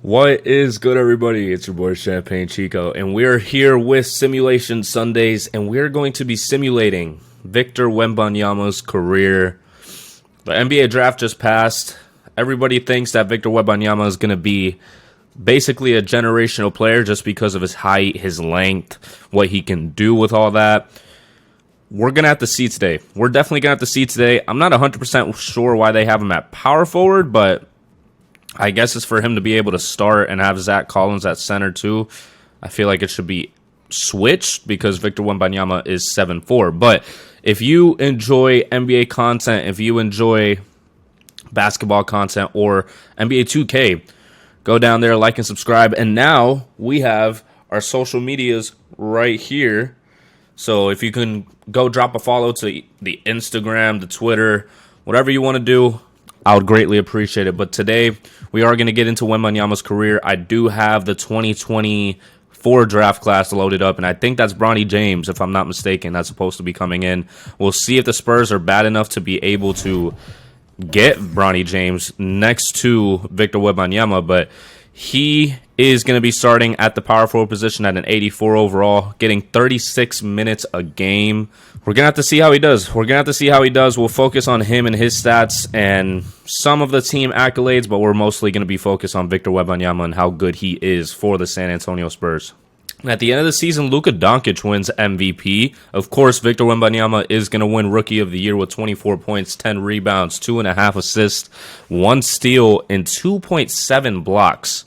What is good, everybody? It's your boy Champagne Chico, and we're here with Simulation Sundays, and we're going to be simulating Victor Wembanyama's career. The NBA draft just passed. Everybody thinks that Victor Wembanyama is going to be basically a generational player just because of his height, his length, what he can do with all that. We're going to have to see today. We're definitely going to have to see today. I'm not 100% sure why they have him at power forward, but I guess it's for him to be able to start and have Zach Collins at center too. I feel like it should be switched because Victor Wembanyama is 7'4". But if you enjoy NBA content, if you enjoy basketball content or NBA 2K, go down there, like and subscribe. And now we have our social medias right here. So if you can go drop a follow to the Instagram, the Twitter, whatever you want to do, I would greatly appreciate it. But today, we are going to get into Wembanyama's career. I do have the 2024 draft class loaded up, and I think that's Bronny James, if I'm not mistaken. That's supposed to be coming in. We'll see if the Spurs are bad enough to be able to get Bronny James next to Victor Wembanyama, but he is going to be starting at the power forward position at an 84 overall, getting 36 minutes a game. We're going to have to see how he does. We'll focus on him and his stats and some of the team accolades, but we're mostly going to be focused on Victor Wembanyama and how good he is for the San Antonio Spurs. And at the end of the season, Luka Doncic wins MVP. Of course, Victor Wembanyama is going to win Rookie of the Year with 24 points, 10 rebounds, 2.5 assists, 1 steal, and 2.7 blocks.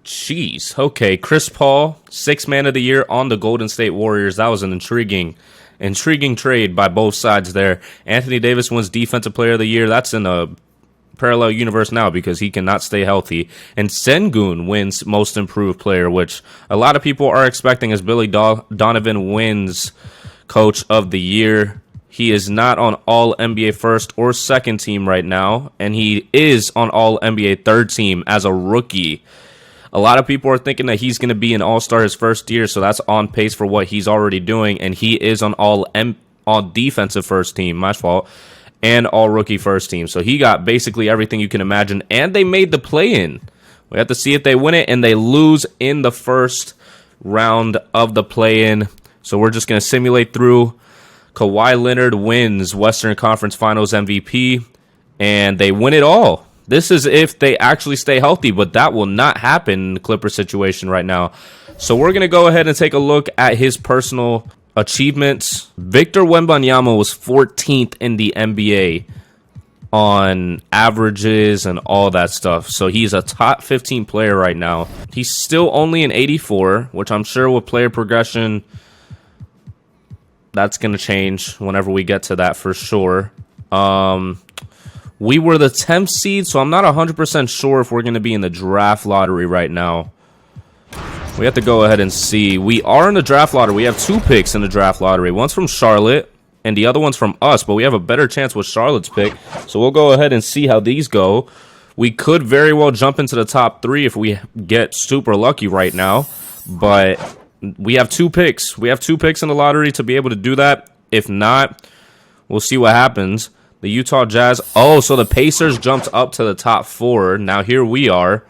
Jeez. Okay, Chris Paul, 6th Man of the Year on the Golden State Warriors. That was an intriguing trade by both sides there. Anthony Davis wins Defensive Player of the Year. That's in a parallel universe now because he cannot stay healthy. And Sengun wins Most Improved Player, which a lot of people are expecting as Billy Donovan wins Coach of the Year. He is not on all NBA first or second team right now, and he is on all NBA third team as a rookie. A lot of people are thinking that he's going to be an all-star his first year, so that's on pace for what he's already doing, and he is on all defensive first team, my fault, and all rookie first team. So he got basically everything you can imagine, and they made the play-in. We have to see if they win it, and they lose in the first round of the play-in. So we're just going to simulate through. Kawhi Leonard wins Western Conference Finals MVP, and they win it all. This is if they actually stay healthy, but that will not happen in the Clippers situation right now. So we're going to go ahead and take a look at his personal achievements. Victor Wembanyama was 14th in the NBA on averages and all that stuff. So he's a top 15 player right now. He's still only an 84, which I'm sure with player progression, that's going to change whenever we get to that for sure. We were the 10th seed, so I'm not 100% sure if we're going to be in the draft lottery right now. We have to go ahead and see. We are in the draft lottery. We have 2 picks in the draft lottery. One's from Charlotte, and the other one's from us, but we have a better chance with Charlotte's pick. So we'll go ahead and see how these go. We could very well jump into the top 3 if we get super lucky right now, but we have 2 picks. We have 2 picks in the lottery to be able to do that. If not, we'll see what happens. The Utah Jazz. Oh, so the Pacers jumped up to the top 4. Now here we are.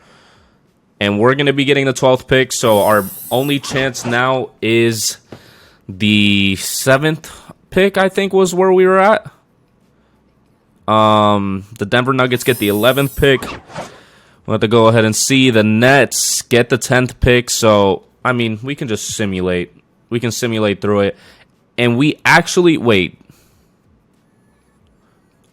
And we're going to be getting the 12th pick. So our only chance now is the 7th pick, I think was where we were at. The Denver Nuggets get the 11th pick. We'll have to go ahead and see. The Nets get the 10th pick. So, I mean, we can just simulate. We can simulate through it. And we actually, wait.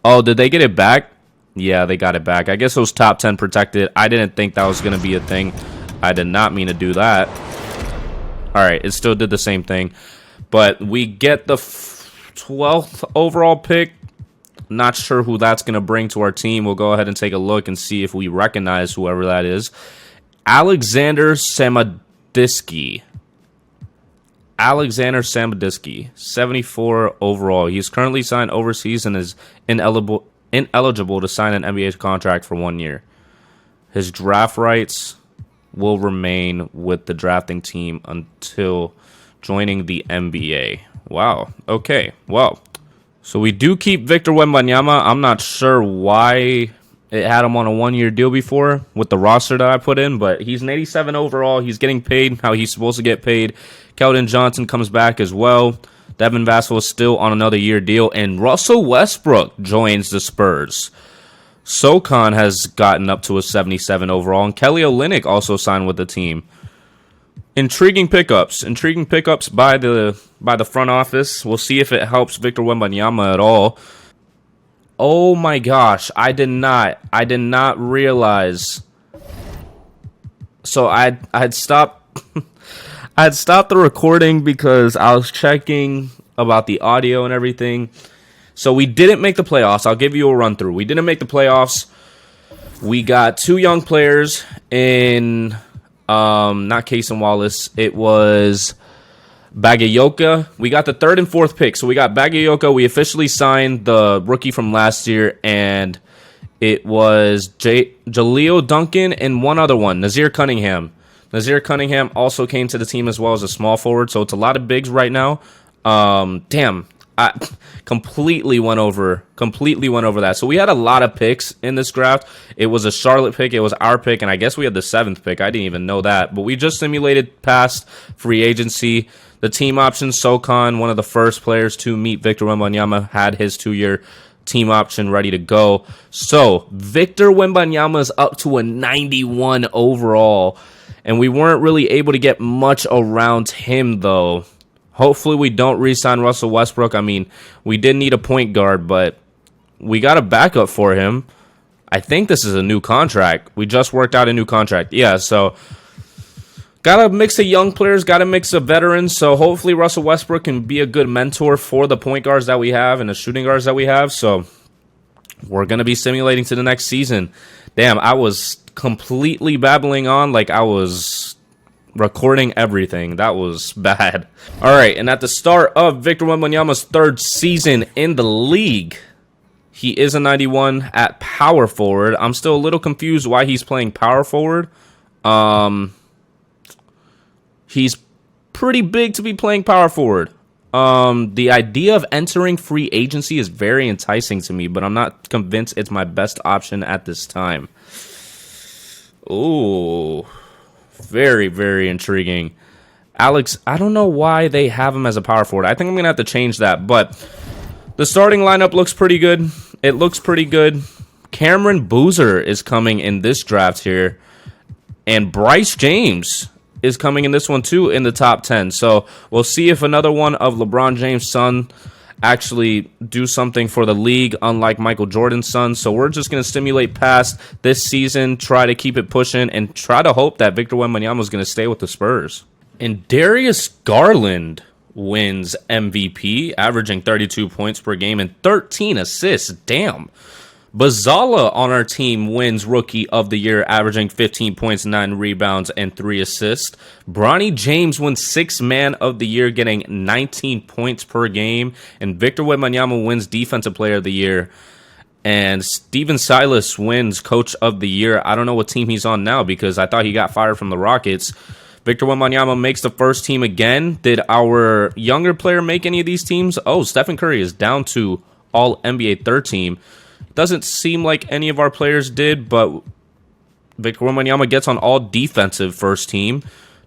Oh, did they get it back? Yeah, they got it back. I guess it was top 10 protected. I didn't think that was going to be a thing. I did not mean to do that. All right, it still did the same thing. But we get the 12th overall pick. Not sure who that's going to bring to our team. We'll go ahead and take a look and see if we recognize whoever that is. Alexander Samaditsky. 74 overall. He's currently signed overseas and is ineligible to sign an NBA contract for 1 year. His draft rights will remain with the drafting team until joining the NBA. Wow. Okay. Well, so we do keep Victor Wembanyama. I'm not sure why it had him on a 1-year deal before with the roster that I put in, but he's an 87 overall. He's getting paid how he's supposed to get paid. Keldon Johnson comes back as well. Devin Vassell is still on another year deal, and Russell Westbrook joins the Spurs. Socon has gotten up to a 77 overall, and Kelly Olynyk also signed with the team. Intriguing pickups by the front office. We'll see if it helps Victor Wembanyama at all. Oh my gosh, I did not realize. So I'd stopped I'd stopped the recording because I was checking about the audio and everything. So we didn't make the playoffs. I'll give you a run through. We didn't make the playoffs. We got 2 young players in not Case and Wallace. It was Bagayoko. We got the 3rd and 4th pick. So we got Bagayoko. We officially signed the rookie from last year, and it was Jaleel Duncan and one other one, Nazir Cunningham. Nazir Cunningham also came to the team as well as a small forward, so it's a lot of bigs right now. Damn, I completely went over that. So we had a lot of picks in this draft. It was a Charlotte pick, it was our pick, and I guess we had the 7th pick. I didn't even know that, but we just simulated past free agency. The team option, Socon, one of the first players to meet Victor Wembanyama, had his 2-year team option ready to go. So Victor Wembanyama is up to a 91 overall, and we weren't really able to get much around him, though. Hopefully we don't re-sign Russell Westbrook. I mean, we did need a point guard, but we got a backup for him. I think this is a new contract. We just worked out a new contract. Yeah, so got a mix of young players, got a mix of veterans, so hopefully Russell Westbrook can be a good mentor for the point guards that we have and the shooting guards that we have. So we're going to be simulating to the next season. Damn, I was completely babbling on like I was recording everything. That was bad. All right, and at the start of Victor Wembanyama's 3rd season in the league, he is a 91 at power forward. I'm still a little confused why he's playing power forward. He's pretty big to be playing power forward. The idea of entering free agency is very enticing to me, but I'm not convinced it's my best option at this time. Ooh, very, very intriguing. Alex, I don't know why they have him as a power forward. I think I'm going to have to change that, but the starting lineup looks pretty good. It looks pretty good. Cameron Boozer is coming in this draft here, and Bryce James is coming in this one too in the top 10. So we'll see if another one of LeBron James' son actually do something for the league, unlike Michael Jordan's son. So we're just going to stimulate past this season, try to keep it pushing, and try to hope that Victor Wembanyama is going to stay with the Spurs. And Darius Garland wins MVP, averaging 32 points per game and 13 assists. Damn. Bazala on our team wins Rookie of the Year, averaging 15 points, 9 rebounds, and 3 assists. Bronny James wins 6th Man of the Year, getting 19 points per game. And Victor Wembanyama wins Defensive Player of the Year. And Steven Silas wins Coach of the Year. I don't know what team he's on now because I thought he got fired from the Rockets. Victor Wembanyama makes the first team again. Did our younger player make any of these teams? Oh, Stephen Curry is down to All-NBA 3rd team. Doesn't seem like any of our players did, but Victor Wembanyama gets on all defensive first team.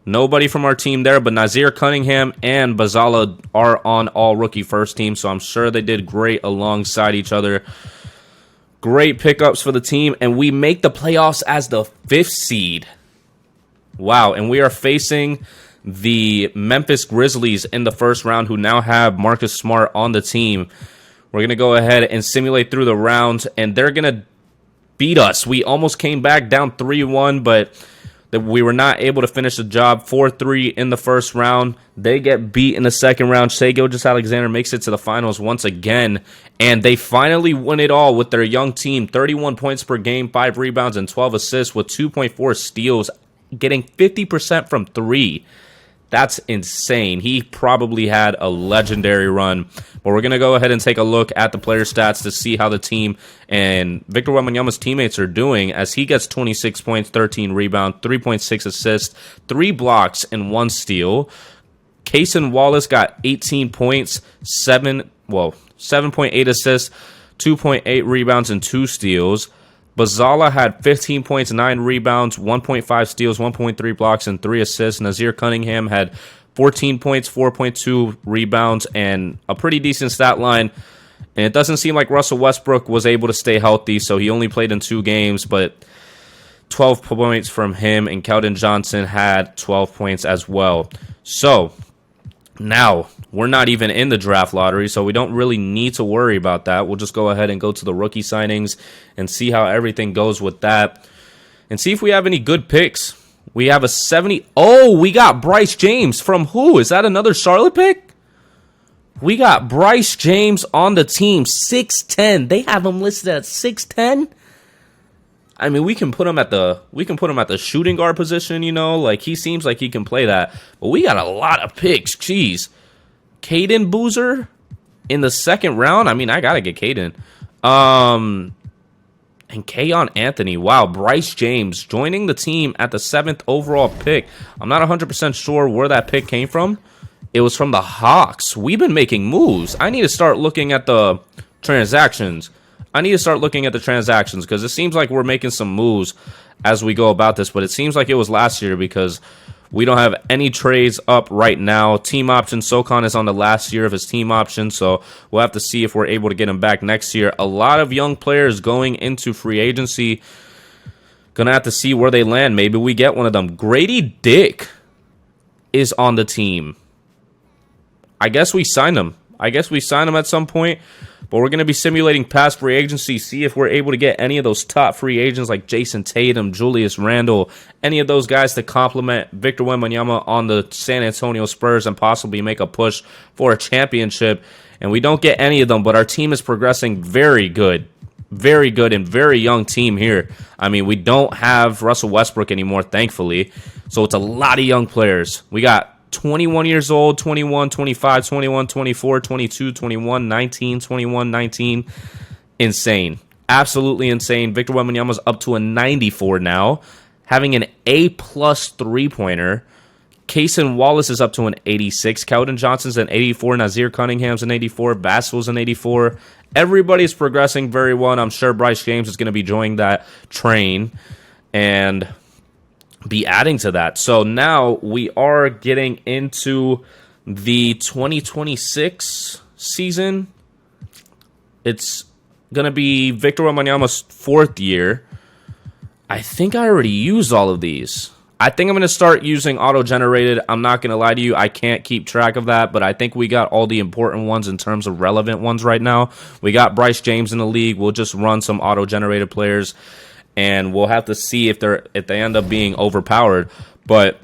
Nobody from our team there, but Nazir Cunningham and Bazala are on all rookie first team, so I'm sure they did great alongside each other. Great pickups for the team, and we make the playoffs as the 5th seed. Wow, and we are facing the Memphis Grizzlies in the first round, who now have Marcus Smart on the team. We're going to go ahead and simulate through the rounds, and they're going to beat us. We almost came back down 3-1, but we were not able to finish the job. 4-3 in the first round. They get beat in the second round. Shai Gilgeous-Alexander makes it to the finals once again, and they finally win it all with their young team. 31 points per game, 5 rebounds, and 12 assists with 2.4 steals, getting 50% from 3. That's insane. He probably had a legendary run. But we're going to go ahead and take a look at the player stats to see how the team and Victor Wembanyama's teammates are doing, as he gets 26 points, 13 rebounds, 3.6 assists, 3 blocks, and 1 steal. Cason Wallace got 18 points, 7.8 assists, 2.8 rebounds, and 2 steals. Bazala had 15 points, 9 rebounds, 1.5 steals, 1.3 blocks, and 3 assists. Nazir Cunningham had 14 points, 4.2 rebounds, and a pretty decent stat line. And it doesn't seem like Russell Westbrook was able to stay healthy, so he only played in 2 games, but 12 points from him, and Keldon Johnson had 12 points as well. So now we're not even in the draft lottery, so we don't really need to worry about that. We'll just go ahead and go to the rookie signings and see how everything goes with that and see if we have any good picks. We have a 70. Oh, we got Bryce James from who? Is that another Charlotte pick? We got Bryce James on the team, 6'10". They have him listed at 6'10". I mean, we can put him at the shooting guard position, you know, like he seems like he can play that. But we got a lot of picks. Jeez. Caden Boozer in the second round. I mean, I gotta get Caden. And Keon Anthony. Wow, Bryce James joining the team at the 7th overall pick. I'm not 100% sure where that pick came from. It was from the Hawks. We've been making moves. I need to start looking at the transactions. Because it seems like we're making some moves as we go about this. But it seems like it was last year because we don't have any trades up right now. Team option, Socon is on the last year of his team option, so we'll have to see if we're able to get him back next year. A lot of young players going into free agency. Gonna have to see where they land. Maybe we get one of them. Grady Dick is on the team. I guess we signed him. At some point. But we're going to be simulating past free agency, see if we're able to get any of those top free agents like Jason Tatum, Julius Randle, any of those guys to complement Victor Wembanyama on the San Antonio Spurs and possibly make a push for a championship. And we don't get any of them, but our team is progressing very good. Very good and very young team here. I mean, we don't have Russell Westbrook anymore, thankfully. So it's a lot of young players. We got 21 years old, 21, 25, 21, 24, 22, 21, 19, 21, 19. Insane. Absolutely insane. Victor Wembanyama's up to a 94 now, having an A-plus three-pointer. Kaysen Wallace is up to an 86. Keldon Johnson's an 84. Nazir Cunningham's an 84. Bassel's an 84. Everybody's progressing very well, and I'm sure Bryce James is going to be joining that train and be adding to that. So now we are getting into the 2026 season. It's going to be Victor Wembanyama's 4th year. I think I already used all of these. I think I'm going to start using auto-generated. I'm not going to lie to you. I can't keep track of that, but I think we got all the important ones in terms of relevant ones right now. We got Bryce James in the league. We'll just run some auto-generated players, and we'll have to see if they end up being overpowered. But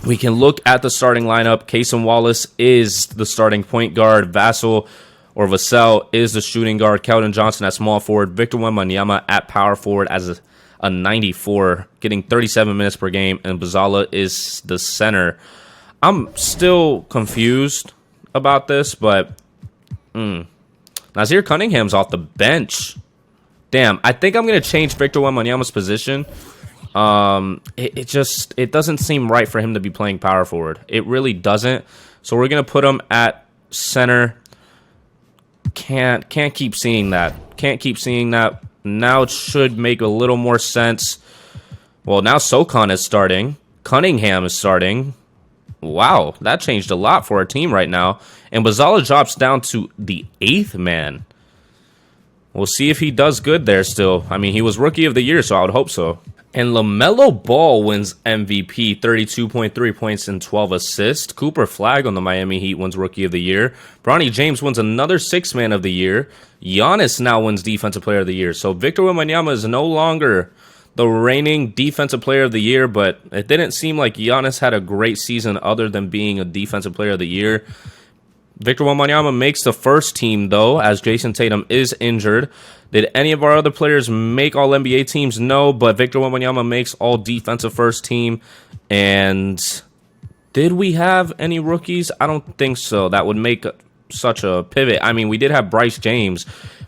we can look at the starting lineup. Kaysen Wallace is the starting point guard. Vassell is the shooting guard. Keldon Johnson at small forward. Victor Wembanyama at power forward as a 94, getting 37 minutes per game. And Bazala is the center. I'm still confused about this, but Nazir Cunningham's off the bench. Damn, I think I'm going to change Victor Wembanyama's position. It doesn't seem right for him to be playing power forward. It really doesn't. So we're going to put him at center. Can't keep seeing that. Now it should make a little more sense. Well, now Socon is starting. Cunningham is starting. Wow, that changed a lot for our team right now. And Bazala drops down to the 8th man. We'll see if he does good there still. I mean, he was Rookie of the Year, so I would hope so. And LaMelo Ball wins MVP, 32.3 points and 12 assists. Cooper Flagg on the Miami Heat wins Rookie of the Year. Bronny James wins another 6th Man of the Year. Giannis now wins Defensive Player of the Year. So Victor Wembanyama is no longer the reigning Defensive Player of the Year, but it didn't seem like Giannis had a great season other than being a Defensive Player of the Year. Victor Wembanyama makes the first team, though, as Jason Tatum is injured. Did any of our other players make All-NBA teams? No, but Victor Wembanyama makes All-Defensive First Team. And did we have any rookies? I don't think so. That would make such a pivot. I mean, we did have Bryce James,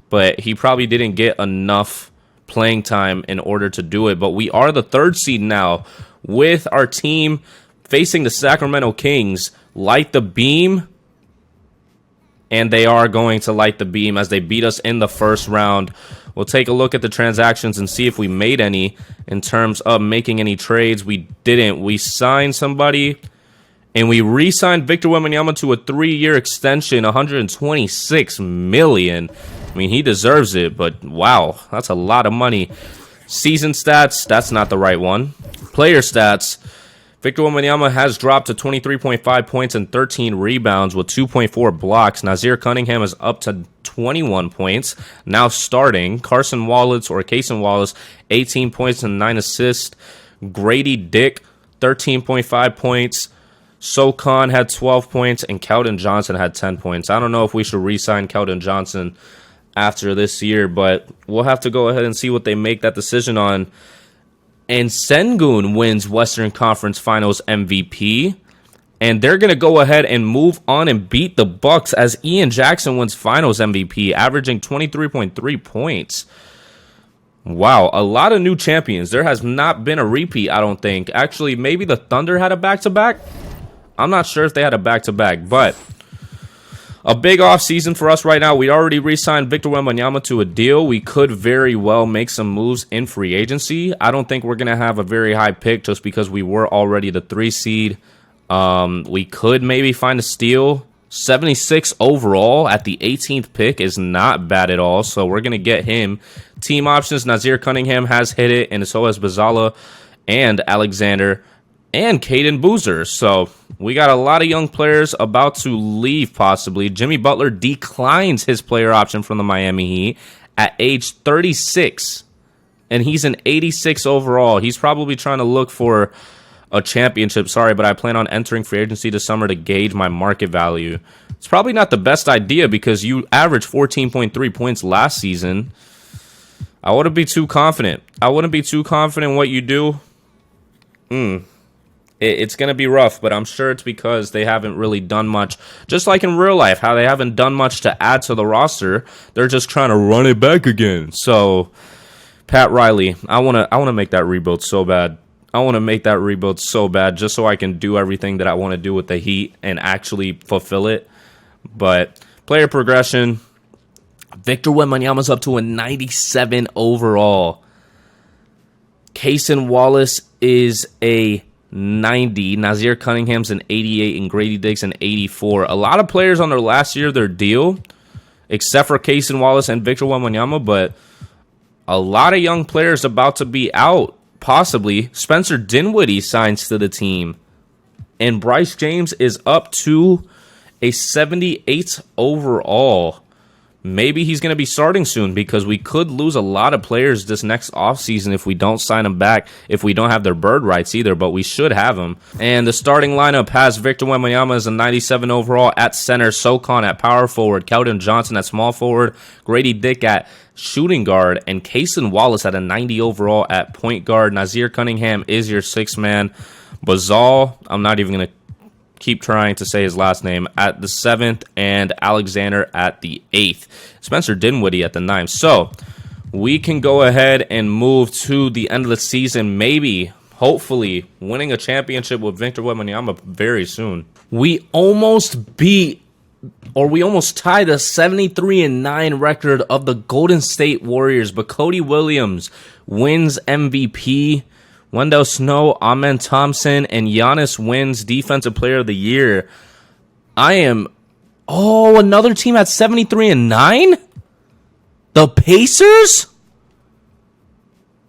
but he probably didn't get enough playing time in order to do it. But we are the 3rd seed now with our team facing the Sacramento Kings. Light the beam. And they are going to light the beam as they beat us in the first round. We'll take a look at the transactions and see if we made any in terms of making any trades. We didn't. We signed somebody, and we re-signed Victor Wembanyama to a 3-year extension, $126 million. I mean, he deserves it, but wow, that's a lot of money. Season stats, that's not the right one. Player stats, Victor Wembanyama has dropped to 23.5 points and 13 rebounds with 2.4 blocks. Nazir Cunningham is up to 21 points, now starting. Carson Wallace, 18 points and 9 assists. Grady Dick, 13.5 points. Socon had 12 points, and Keldon Johnson had 10 points. I don't know if we should re-sign Keldon Johnson after this year, but we'll have to go ahead and see what they make that decision on. And Sengun wins Western Conference Finals MVP. And they're going to go ahead and move on and beat the Bucks as Ian Jackson wins Finals MVP, averaging 23.3 points. Wow, a lot of new champions. There has not been a repeat, I don't think. Actually, maybe the Thunder had a back-to-back. I'm not sure if they had a back-to-back, but a big offseason for us right now. We already re-signed Victor Wembanyama to a deal. We could very well make some moves in free agency. I don't think we're going to have a very high pick just because we were already the 3 seed. We could maybe find a steal. 76 overall at the 18th pick is not bad at all, so we're going to get him. Team options, Nazir Cunningham has hit it, and so has Bazala and Alexander and Caden Boozer. So we got a lot of young players about to leave possibly. Jimmy Butler declines his player option from the Miami Heat at age 36, and he's an 86 overall. He's probably trying to look for a championship. Sorry, but I plan on entering free agency this summer to gauge my market value. It's probably not the best idea because you averaged 14.3 points last season. I wouldn't be too confident. I wouldn't be too confident in what you do. It's going to be rough, but I'm sure it's because they haven't really done much. Just like in real life, how they haven't done much to add to the roster. They're just trying to run it back again. So, Pat Riley, I want to make that rebuild so bad. I want to make that rebuild so bad just so I can do everything that I want to do with the Heat and actually fulfill it. But player progression, Victor Wembanyama's up to a 97 overall. Cason Wallace is a 90. Nazir Cunningham's an 88, and Grady Dick's an 84. A lot of players on their last year of their deal, except for Cason Wallace and Victor Wembanyama, but a lot of young players about to be out. Possibly. Spencer Dinwiddie signs to the team. And Bryce James is up to a 78 overall. Maybe he's going to be starting soon because we could lose a lot of players this next offseason if we don't sign them back, if we don't have their bird rights either, but we should have them. And the starting lineup has Victor Wembanyama as a 97 overall at center, Socon at power forward, Keldon Johnson at small forward, Grady Dick at shooting guard, and Cason Wallace at a 90 overall at point guard. Nazir Cunningham is your 6th man. Bazal, I'm not even going to keep trying to say his last name, at the 7th, and Alexander at the 8th. Spencer Dinwiddie at the 9th. So we can go ahead and move to the end of the season, maybe, hopefully, winning a championship with Victor Wembanyama very soon. We almost beat, or we almost tied the 73-9 record of the Golden State Warriors, but Cody Williams wins MVP. Wendell Snow, Amen Thompson, and Giannis wins Defensive Player of the Year. Another team at 73-9? The Pacers?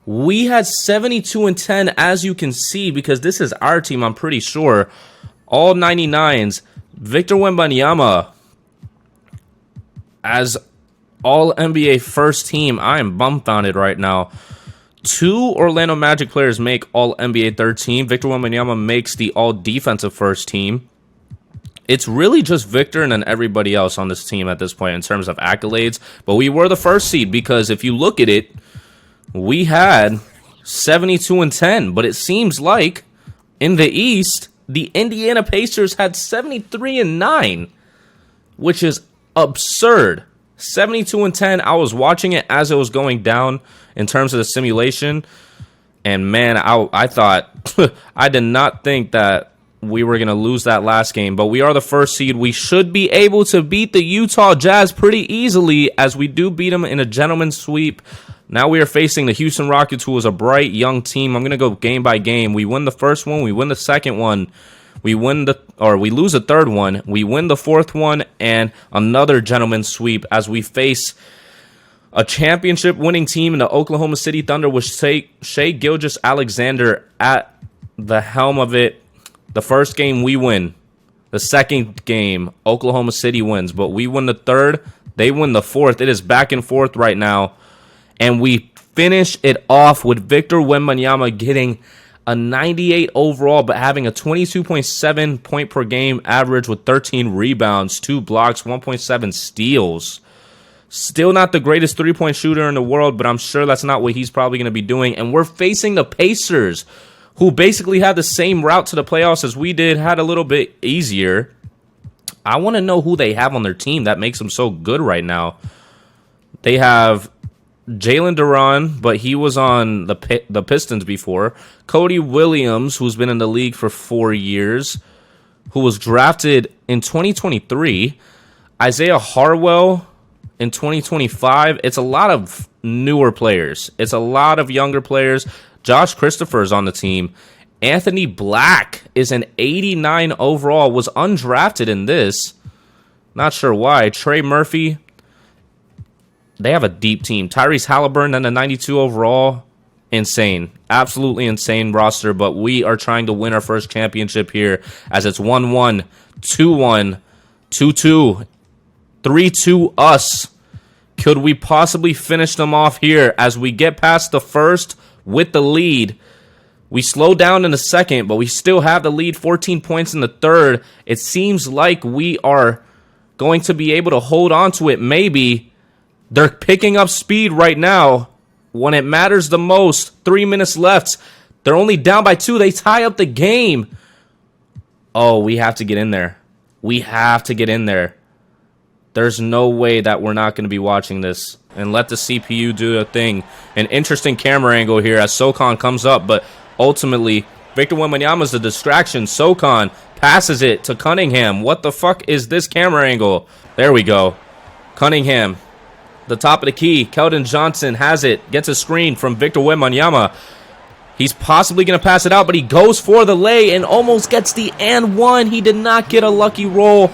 We had 72-10, as you can see, because this is our team, I'm pretty sure. All 99s. Victor Wembanyama as all NBA first team. I am bumfounded right now. 2 Orlando Magic players make all NBA third team. Victor Wembanyama makes the all defensive first team. It's really just Victor and then everybody else on this team at this point in terms of accolades. But we were the first seed because if you look at it, we had 72-10. But it seems like in the East, the Indiana Pacers had 73-9, which is absurd. 72-10. I was watching it as it was going down in terms of the simulation, and man, I thought I did not think that we were going to lose that last game, but we are the first seed. We should be able to beat the Utah Jazz pretty easily, as we do beat them in a gentleman's sweep. Now we are facing the Houston Rockets, who is a bright young team. I'm going to go game by game. We win the first one, we win the second one, we lose the third one, we win the fourth one, and another gentleman's sweep as we face a championship winning team in the Oklahoma City Thunder with Shai Gilgeous-Alexander at the helm of it. The first game we win. The second game, Oklahoma City wins. But we win the third. They win the fourth. It is back and forth right now. And we finish it off with Victor Wembanyama getting a 98 overall, but having a 22.7 point per game average with 13 rebounds, 2 blocks, 1.7 steals. Still not the greatest three-point shooter in the world, but I'm sure that's not what he's probably going to be doing. And we're facing the Pacers, who basically had the same route to the playoffs as we did, had a little bit easier. I want to know who they have on their team that makes them so good right now. They have Jalen Duran, but he was on the Pistons before. Cody Williams, who's been in the league for 4 years, who was drafted in 2023. Isaiah Harwell in 2025. It's a lot of newer players. It's a lot of younger players. Josh Christopher is on the team. Anthony Black is an 89 overall, was undrafted in this. Not sure why. Trey Murphy. They have a deep team. Tyrese Halliburton and a 92 overall. Insane. Absolutely insane roster, but we are trying to win our first championship here as it's 1-1, 2-1, 2-2, 3-2 us. Could we possibly finish them off here as we get past the first with the lead? We slow down in the second, but we still have the lead, 14 points in the third. It seems like we are going to be able to hold on to it. Maybe they're picking up speed right now when it matters the most. 3 minutes left. They're only down by 2. They tie up the game. Oh, we have to get in there. We have to get in there. There's no way that we're not going to be watching this. And let the CPU do a thing. An interesting camera angle here as Sochan comes up, but ultimately, Victor Wembanyama is the distraction. Sochan passes it to Cunningham. What the fuck is this camera angle? There we go. Cunningham, the top of the key. Keldon Johnson has it. Gets a screen from Victor Wembanyama. He's possibly going to pass it out, but he goes for the lay and almost gets the and one. He did not get a lucky roll.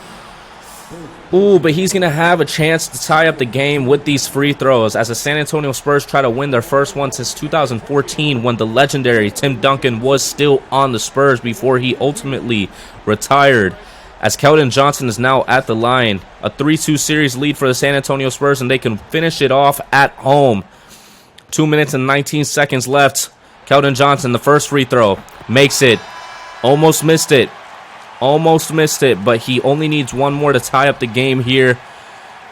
Ooh, but he's going to have a chance to tie up the game with these free throws as the San Antonio Spurs try to win their first one since 2014 when the legendary Tim Duncan was still on the Spurs before he ultimately retired. As Keldon Johnson is now at the line, a 3-2 series lead for the San Antonio Spurs, and they can finish it off at home. 2 minutes and 19 seconds left. Keldon Johnson, the first free throw, makes it. Almost missed it. Almost missed it, but he only needs one more to tie up the game here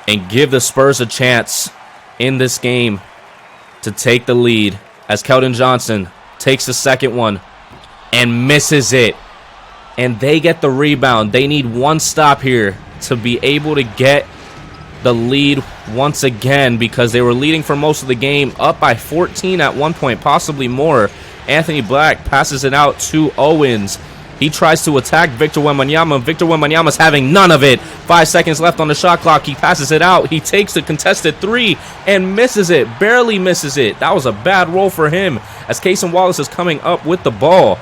and give the Spurs a chance in this game to take the lead as Keldon Johnson takes the second one and misses it. And they get the rebound. They need one stop here to be able to get the lead once again because they were leading for most of the game, up by 14 at one point, possibly more. Anthony Black passes it out to Owens. He tries to attack Victor Wembanyama. Victor Wembanyama's having none of it. 5 seconds left on the shot clock. He passes it out. He takes the contested three and misses it. Barely misses it. That was a bad roll for him as Cason Wallace is coming up with the ball.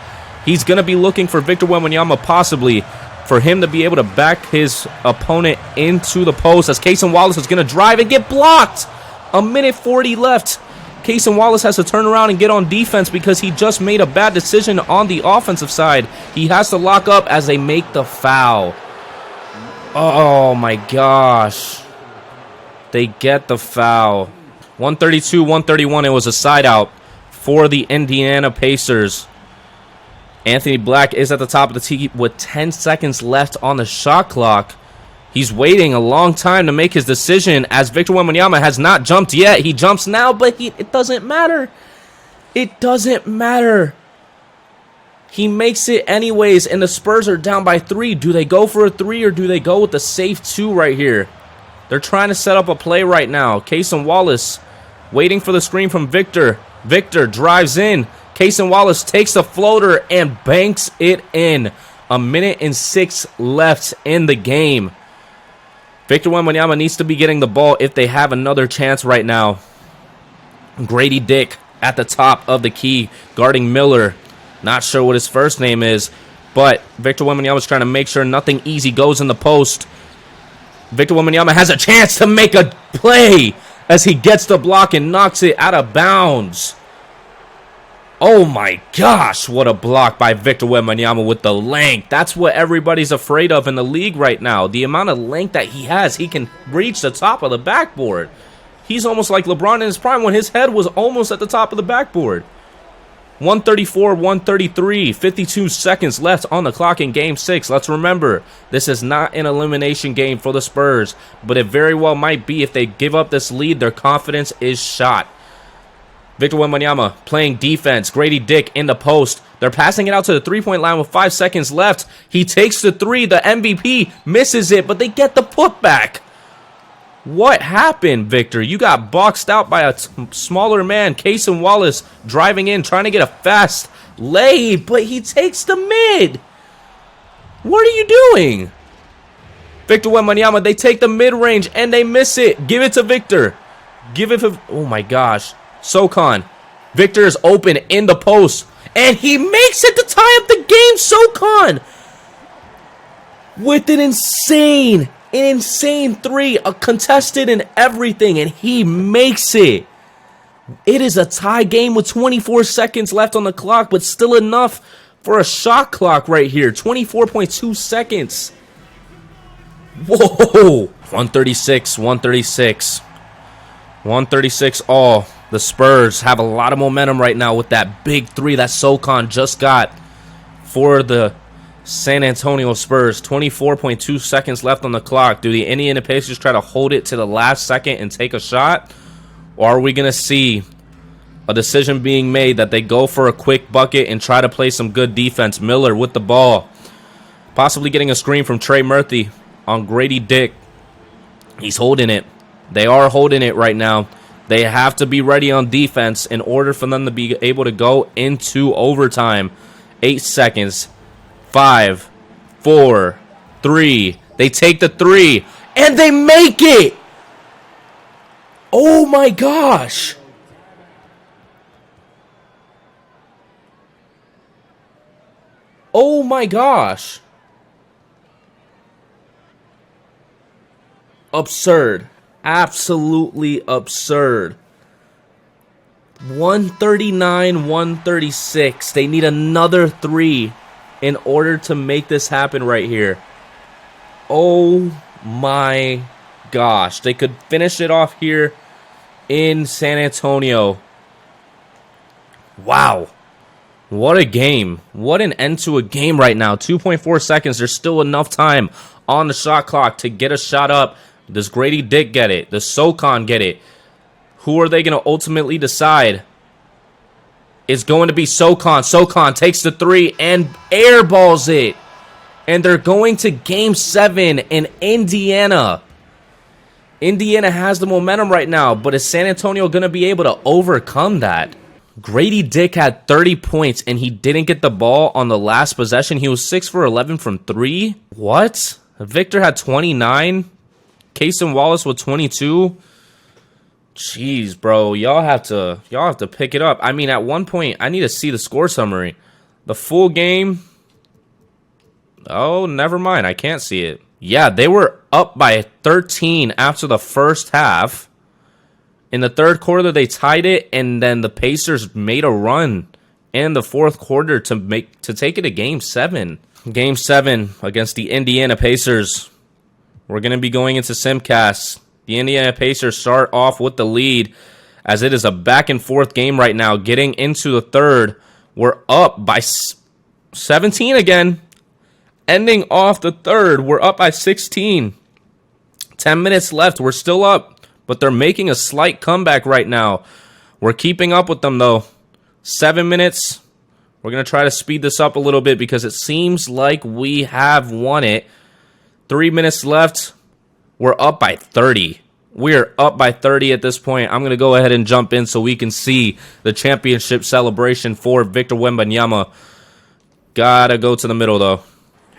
He's going to be looking for Victor Wembanyama possibly for him to be able to back his opponent into the post as Cason Wallace is going to drive and get blocked. A minute 40 left. Cason Wallace has to turn around and get on defense because he just made a bad decision on the offensive side. He has to lock up as they make the foul. Oh my gosh. They get the foul. 132-131. It was a side out for the Indiana Pacers. Anthony Black is at the top of the tee with 10 seconds left on the shot clock. He's waiting a long time to make his decision as Victor Wembanyama has not jumped yet. He jumps now, but it doesn't matter. It doesn't matter. He makes it anyways, and the Spurs are down by 3. Do they go for a 3 or do they go with the safe 2 right here? They're trying to set up a play right now. Cason Wallace waiting for the screen from Victor. Victor drives in. Cason Wallace takes the floater and banks it in. A minute and 6 left in the game. Victor Wembanyama needs to be getting the ball if they have another chance right now. Grady Dick at the top of the key, guarding Miller. Not sure what his first name is, but Victor Wembanyama is trying to make sure nothing easy goes in the post. Victor Wembanyama has a chance to make a play as he gets the block and knocks it out of bounds. Oh my gosh, what a block by Victor Wembanyama with the length. That's what everybody's afraid of in the league right now. The amount of length that he has, he can reach the top of the backboard. He's almost like LeBron in his prime when his head was almost at the top of the backboard. 134, 133, 52 seconds left on the clock in Game 6. Let's remember, this is not an elimination game for the Spurs, but it very well might be. If they give up this lead, their confidence is shot. Victor Wembanyama playing defense. Grady Dick in the post. They're passing it out to the three-point line with 5 seconds left. He takes the three. The MVP misses it, but they get the putback. What happened, Victor? You got boxed out by a smaller man, Cason Wallace, driving in, trying to get a fast lay, but he takes the mid. What are you doing? Victor Wembanyama, they take the mid-range, and they miss it. Give it to Victor. Give it to... Oh, my gosh. Socon. Victor is open in the post, and he makes it to tie up the game. Socon with an insane three, a contested and everything, and he makes it. It is a tie game with 24 seconds left on the clock, but still enough for a shot clock right here. 24.2 seconds. Whoa. 136, 136. 136 all. The Spurs have a lot of momentum right now with that big three that Socon just got for the San Antonio Spurs. 24.2 seconds left on the clock. Do the Indiana Pacers try to hold it to the last second and take a shot? Or are we going to see a decision being made that they go for a quick bucket and try to play some good defense? Miller with the ball. Possibly getting a screen from Trey Murphy on Grady Dick. He's holding it. They are holding it right now. They have to be ready on defense in order for them to be able to go into overtime. 8 seconds. 5, 4, 3. They take the three, and they make it. Oh, my gosh. Oh, my gosh. Absurd. Absolutely absurd. 139, 136. They need another three in order to make this happen right here. Oh my gosh. They could finish it off here in San Antonio. Wow. What a game. What an end to a game right now. 2.4 seconds. There's still enough time on the shot clock to get a shot up. Does Grady Dick get it? Does Socon get it? Who are they going to ultimately decide? It's going to be Socon. Socon takes the three and airballs it. And they're going to Game 7 in Indiana. Indiana has the momentum right now, but is San Antonio going to be able to overcome that? Grady Dick had 30 points, and he didn't get the ball on the last possession. He was 6 for 11 from 3. What? Victor had 29. Cason Wallace with 22. Jeez, bro, y'all have to pick it up. I mean, at one point, I need to see the score summary. The full game. Oh, never mind. I can't see it. Yeah, they were up by 13 after the first half. In the third quarter, they tied it, and then the Pacers made a run in the fourth quarter to take it to Game 7. Game 7 against the Indiana Pacers. We're going to be going into Simcast. The Indiana Pacers start off with the lead as it is a back-and-forth game right now. Getting into the third, we're up by 17 again. Ending off the third, we're up by 16. 10 minutes left. We're still up, but they're making a slight comeback right now. We're keeping up with them, though. 7 minutes. We're going to try to speed this up a little bit because it seems like we have won it. 3 minutes left. We're up by 30. We're up by 30 at this point. I'm going to go ahead and jump in so we can see the championship celebration for Victor Wembanyama. Gotta go to the middle, though.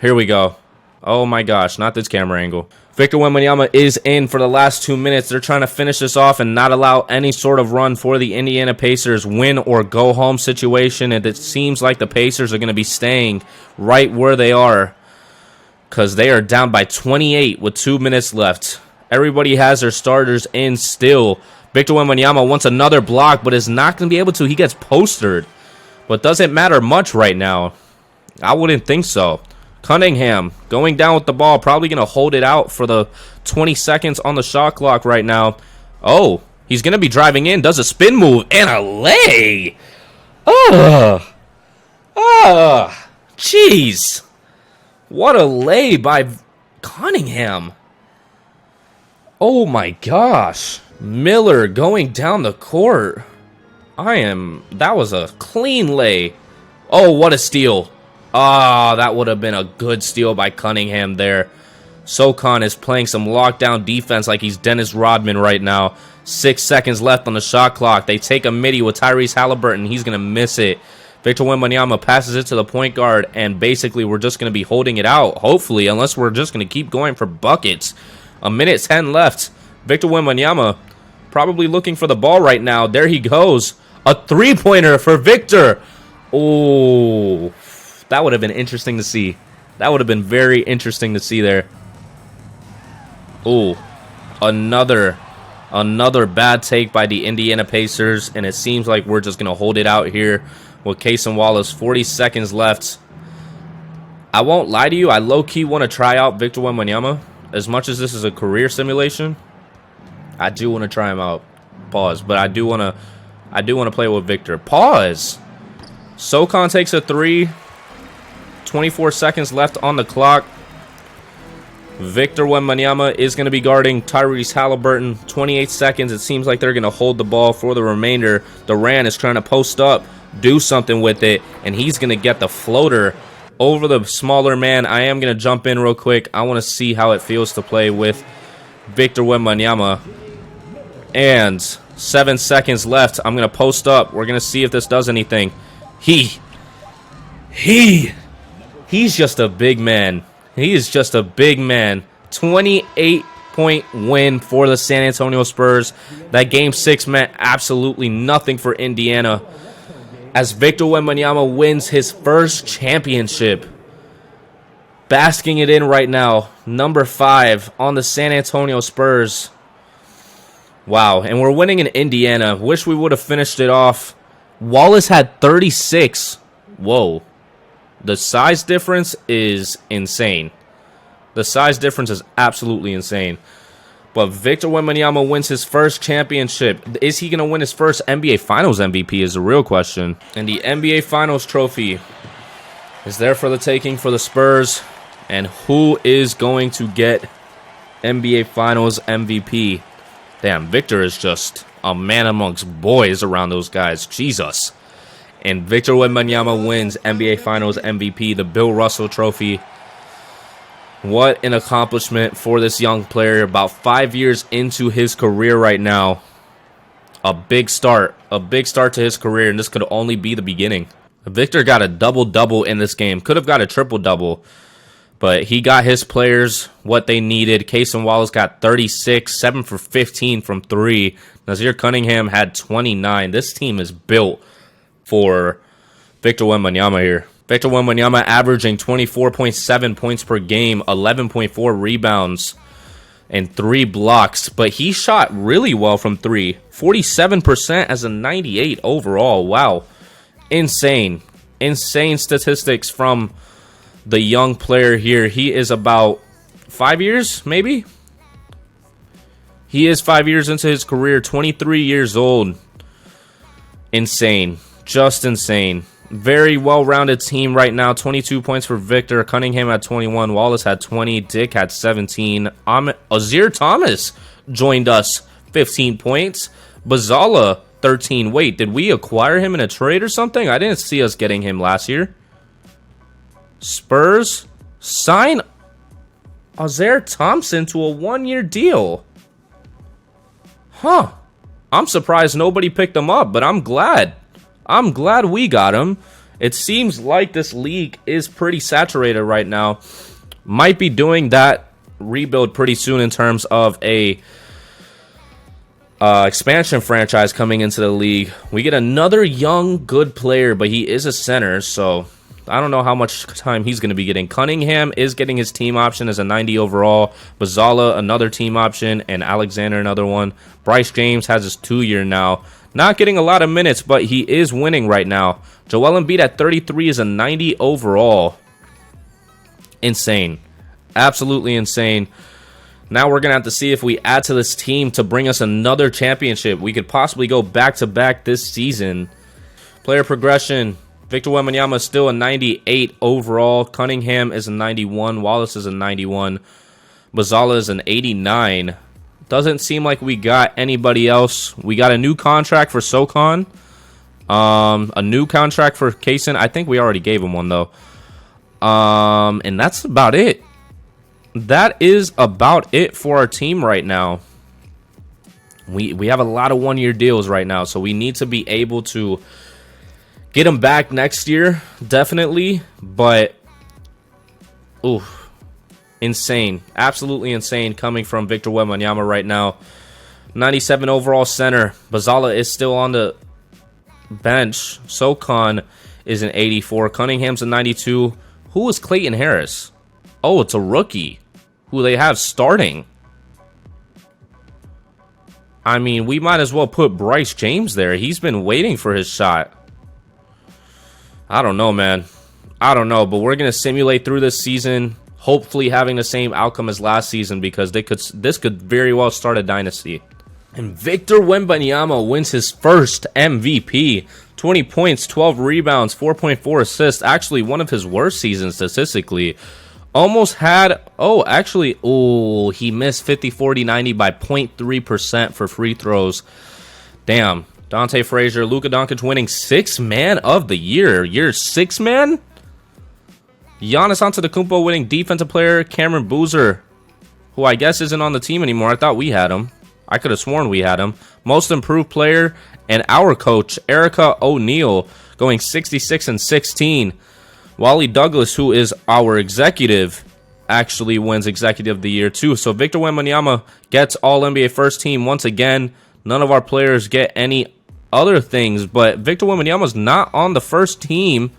Here we go. Oh my gosh, not this camera angle. Victor Wembanyama is in for the last 2 minutes. They're trying to finish this off and not allow any sort of run for the Indiana Pacers win or go home situation. And it seems like the Pacers are going to be staying right where they are because they are down by 28 with 2 minutes left. Everybody has their starters in still. Victor Wembanyama wants another block but is not going to be able to. He gets postered. But doesn't matter much right now. I wouldn't think so. Cunningham going down with the ball, probably going to hold it out for the 20 seconds on the shot clock right now. Oh, he's going to be driving in, does a spin move, and a lay. Jeez. What a lay by Cunningham. Oh my gosh. Miller going down the court. That was a clean lay. Oh, what a steal. Ah, that would have been a good steal by Cunningham there. Socon is playing some lockdown defense like he's Dennis Rodman right now. 6 seconds left on the shot clock. They take a midi with Tyrese Halliburton. He's going to miss it. Victor Wembanyama passes it to the point guard, and basically we're just going to be holding it out, hopefully, unless we're just going to keep going for buckets. 1:10 left. Victor Wembanyama probably looking for the ball right now. There he goes. A three-pointer for Victor. Oh, that would have been interesting to see. That would have been very interesting to see there. Oh, another bad take by the Indiana Pacers, and it seems like we're just going to hold it out here with Cason Wallace. 40 seconds left. I won't lie to you. I low-key want to try out Victor Wembanyama. As much as this is a career simulation, I do want to try him out. Pause. But I do want to play with Victor. Pause. Socon takes a three. 24 seconds left on the clock. Victor Wembanyama is going to be guarding Tyrese Halliburton. 28 seconds. It seems like they're going to hold the ball for the remainder. Durant is trying to post up, do something with it, and he's going to get the floater over the smaller man. I am going to jump in real quick. I want to see how it feels to play with Victor Wembanyama. And 7 seconds left. I'm going to post up. We're going to see if this does anything. He's just a big man. He is just a big man. 28-point win for the San Antonio Spurs. That Game 6 meant absolutely nothing for Indiana, as Victor Wembanyama wins his first championship. Basking it in right now. Number 5 on the San Antonio Spurs. Wow, and we're winning in Indiana. Wish we would have finished it off. Wallace had 36. Whoa. The size difference is insane. The size difference is absolutely insane. But Victor Wembanyama wins his first championship. Is he going to win his first NBA Finals MVP is the real question. And the NBA Finals trophy is there for the taking for the Spurs. And who is going to get NBA Finals MVP? Damn, Victor is just a man amongst boys around those guys. Jesus. And Victor Wembanyama wins NBA Finals MVP, the Bill Russell Trophy. What an accomplishment for this young player. About 5 years into his career right now. A big start. A big start to his career, and this could only be the beginning. Victor got a double-double in this game. Could have got a triple-double. But he got his players what they needed. Cason Wallace got 36, 7 for 15 from 3. Nazir Cunningham had 29. This team is built for Victor Wembanyama here. Victor Wembanyama averaging 24.7 points per game, 11.4 rebounds, and 3 blocks. But he shot really well from 3. 47% as a 98 overall. Wow. Insane. Insane statistics from the young player here. He is about 5 years, maybe? He is 5 years into his career, 23 years old. Insane. Just insane. Very well-rounded team right now. 22 points for Victor. Cunningham had 21. Wallace had 20. Dick had 17. Azir Thomas joined us. 15 points. Bazala, 13. Wait, did we acquire him in a trade or something? I didn't see us getting him last year. Spurs sign Azir Thompson to a 1-year deal. Huh. I'm surprised nobody picked him up, but I'm glad. I'm glad we got him. It seems like this league is pretty saturated right now. Might be doing that rebuild pretty soon in terms of a expansion franchise coming into the league. We get another young, good player, but he is a center, so I don't know how much time he's going to be getting. Cunningham is getting his team option as a 90 overall. Bazala, another team option, and Alexander, another one. Bryce James has his 2-year now. Not getting a lot of minutes, but he is winning right now. Joel Embiid at 33 is a 90 overall. Insane. Absolutely insane. Now we're going to have to see if we add to this team to bring us another championship. We could possibly go back-to-back this season. Player progression. Victor Wembanyama is still a 98 overall. Cunningham is a 91. Wallace is a 91. Bazala is an 89. Doesn't seem like we got anybody else. We got a new contract for Socon. A new contract for Kaysen. I think we already gave him one, though. And that's about it. That is about it for our team right now. We have a lot of one-year deals right now, so we need to be able to get them back next year, definitely. But, oof, insane. Absolutely insane coming from Victor Wembanyama right now. 97 overall center. Bazala is still on the bench. Socon is an 84. Cunningham's a 92. Who is Clayton Harris? Oh, it's a rookie who they have starting. I mean, we might as well put Bryce James there. He's been waiting for his shot. I don't know, man. I don't know, but we're going to simulate through this season, hopefully having the same outcome as last season, because this could very well start a dynasty. And Victor Wembanyama wins his first MVP. 20 points, 12 rebounds, 4.4 assists. Actually, one of his worst seasons statistically. Almost had, he missed 50, 40, 90 by 0.3% for free throws. Damn. Dante Frazier, Luka Doncic winning 6th man of the year. Year 6 man? Giannis Antetokounmpo winning defensive player. Cameron Boozer, who I guess isn't on the team anymore. I thought we had him. I could have sworn we had him. Most improved player. And our coach, Erica O'Neal, going 66 and 16. Wally Douglas, who is our executive, actually wins Executive of the Year too. So Victor Wembanyama gets All-NBA First Team once again. None of our players get any other things, but Victor Wembanyama's not on the first team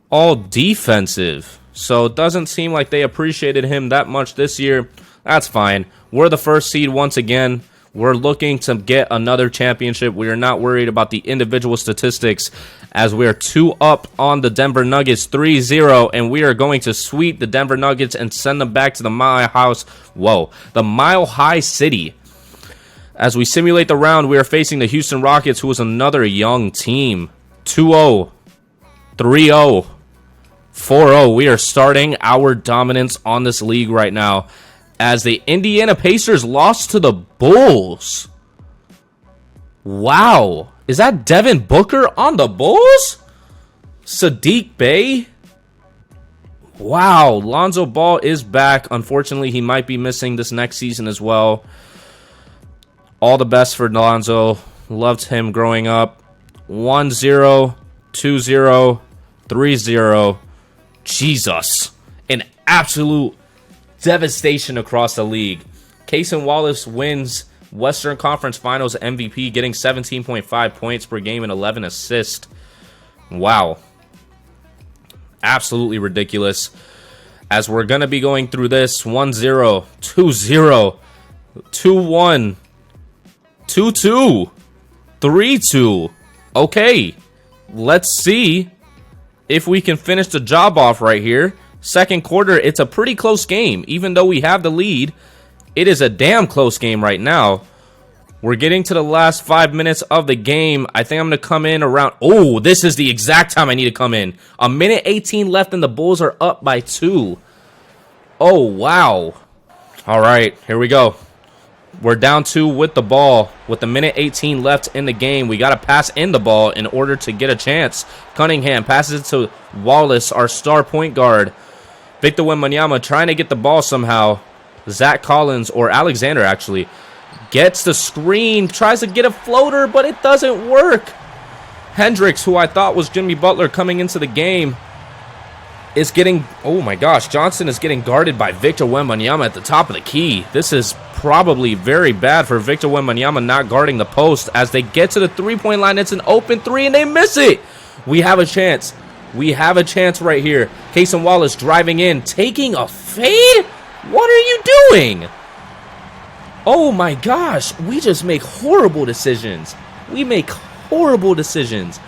All Defensive. So it doesn't seem like they appreciated him that much this year. That's fine. We're the first seed once again. We're looking to get another championship. We are not worried about the individual statistics as we are 2 up on the Denver Nuggets 3-0, and we are going to sweep the Denver Nuggets and send them back to the Mile High City. As we simulate the round, we are facing the Houston Rockets, who is another young team. 2-0, 3-0, 4-0. We are starting our dominance on this league right now, as the Indiana Pacers lost to the Bulls. Wow. Is that Devin Booker on the Bulls? Sadiq Bey? Wow. Lonzo Ball is back. Unfortunately, he might be missing this next season as well. All the best for Lonzo. Loved him growing up. 1-0, 2-0, 3-0. Jesus. An absolute devastation across the league. Kaysen Wallace wins Western Conference Finals MVP, getting 17.5 points per game and 11 assists. Wow. Absolutely ridiculous. As we're going to be going through this 1-0, 2-0, 2-1, 2-2, 3-2. Okay. Let's see if we can finish the job off right here. Second quarter, it's a pretty close game. Even though we have the lead, it is a damn close game right now. We're getting to the last 5 minutes of the game. I think I'm going to come in around... Oh, this is the exact time I need to come in. 1:18 left and the Bulls are up by 2. Oh, wow. All right, here we go. We're down 2 with the ball. With 1:18 left in the game, we got to pass in the ball in order to get a chance. Cunningham passes it to Wallace, our star point guard. Victor Wembanyama trying to get the ball somehow. Zach Collins, or Alexander actually, gets the screen, tries to get a floater, but it doesn't work. Hendricks, who I thought was Jimmy Butler coming into the game, is getting, oh my gosh, Johnson is getting guarded by Victor Wembanyama at the top of the key. This is probably very bad for Victor Wembanyama not guarding the post. As they get to the three-point line, it's an open three, and they miss it. We have a chance. We have a chance right here. Cason Wallace driving in, taking a fade? What are you doing? Oh my gosh, we just make horrible decisions. We make horrible decisions.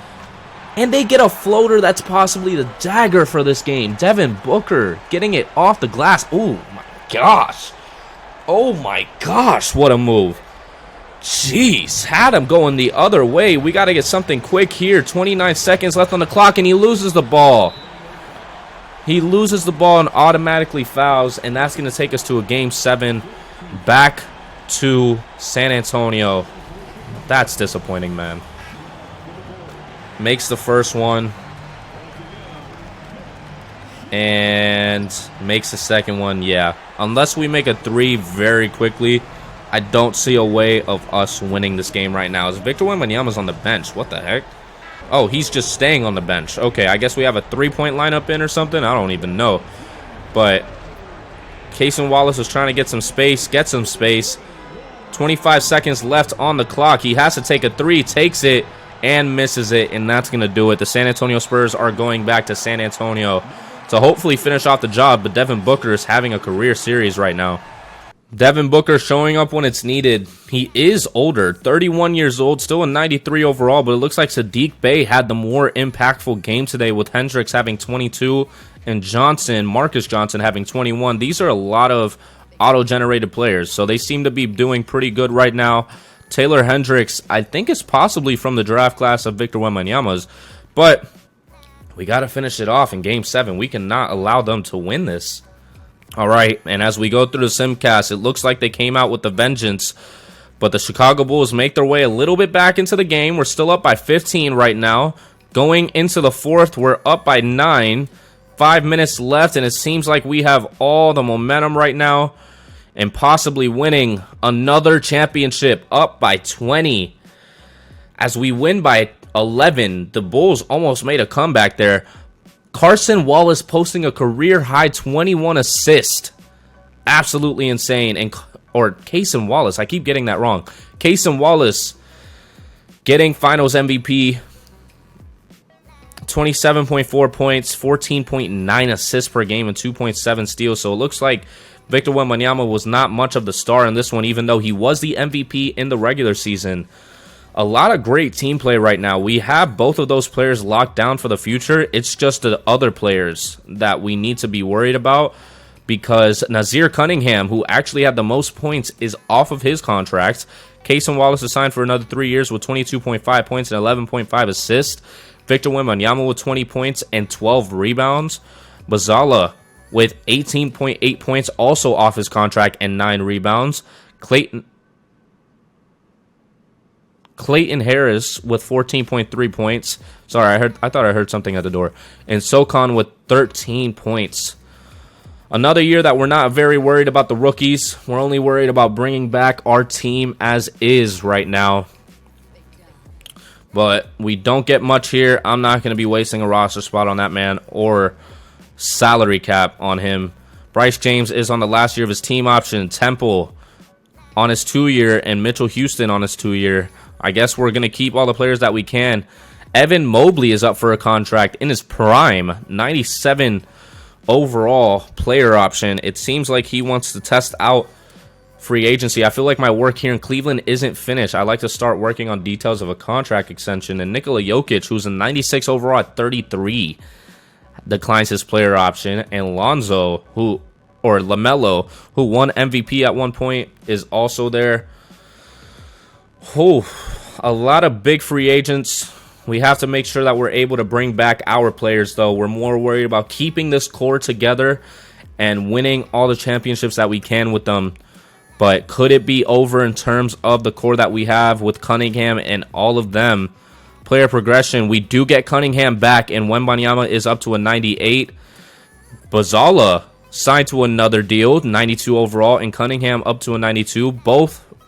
And they get a floater that's possibly the dagger for this game. Devin Booker getting it off the glass. Oh my gosh. Oh my gosh, what a move. Jeez, had him going the other way. We got to get something quick here. 29 seconds left on the clock, and he loses the ball. He loses the ball and automatically fouls, and that's going to take us to a Game 7 back to San Antonio. That's disappointing, man. Makes the first one and makes the second one. Yeah, unless we make a three very quickly, I don't see a way of us winning this game right now. As Victor Wembanyama's on the bench. What the heck? Oh, he's just staying on the bench. Okay, I guess we have a three-point lineup in or something. I don't even know. But Cason Wallace is trying to get some space. 25 seconds left on the clock. He has to take a three, takes it, and misses it, and that's going to do it. The San Antonio Spurs are going back to San Antonio to hopefully finish off the job, but Devin Booker is having a career series right now. Devin Booker showing up when it's needed. He is older, 31 years old, still a 93 overall, but it looks like Saddiq Bey had the more impactful game today with Hendricks having 22 and Marcus Johnson having 21. These are a lot of auto-generated players, so they seem to be doing pretty good right now. Taylor Hendricks, I think, is possibly from the draft class of Victor Wembanyama's, but we got to finish it off in Game 7. We cannot allow them to win this. All right, and as we go through the simcast, it looks like they came out with a vengeance, but the Chicago Bulls make their way a little bit back into the game. We're still up by 15 right now. Going into the fourth, we're up by 9. 5 minutes left, and it seems like we have all the momentum right now and possibly winning another championship, up by 20. As we win by 11, the Bulls almost made a comeback there. Carson Wallace posting a career-high 21 assists. Absolutely insane. Or Cason Wallace, I keep getting that wrong. Cason Wallace getting Finals MVP. 27.4 points, 14.9 assists per game, and 2.7 steals. So it looks like Victor Wembanyama was not much of the star in this one, even though he was the MVP in the regular season. A lot of great team play right now. We have both of those players locked down for the future. It's just the other players that we need to be worried about, because Nazir Cunningham, who actually had the most points, is off of his contract. Cason Wallace is signed for another 3 years with 22.5 points and 11.5 assists. Victor Wembanyama with 20 points and 12 rebounds. Bazala with 18.8 points, also off his contract, and 9 rebounds. Clayton Harris with 14.3 points. Sorry, I thought I heard something at the door. And Socon with 13 points. Another year that we're not very worried about the rookies. We're only worried about bringing back our team as is right now. But we don't get much here. I'm not going to be wasting a roster spot on that man or salary cap on him. Bryce James is on the last year of his team option. Temple on his 2-year and Mitchell Houston on his 2-year. I guess we're going to keep all the players that we can. Evan Mobley is up for a contract in his prime. 97 overall player option. It seems like he wants to test out free agency. I feel like my work here in Cleveland isn't finished. I like to start working on details of a contract extension. And Nikola Jokic, who's a 96 overall at 33, declines his player option. And LaMelo, who won MVP at one point, is also there. A lot of big free agents. We have to make sure that we're able to bring back our players, though. We're more worried about keeping this core together and winning all the championships that we can with them. But could it be over in terms of the core that we have with Cunningham and all of them? Player progression, we do get Cunningham back, and Wembanyama is up to a 98. Bazala signed to another deal, 92 overall, and Cunningham up to a 92.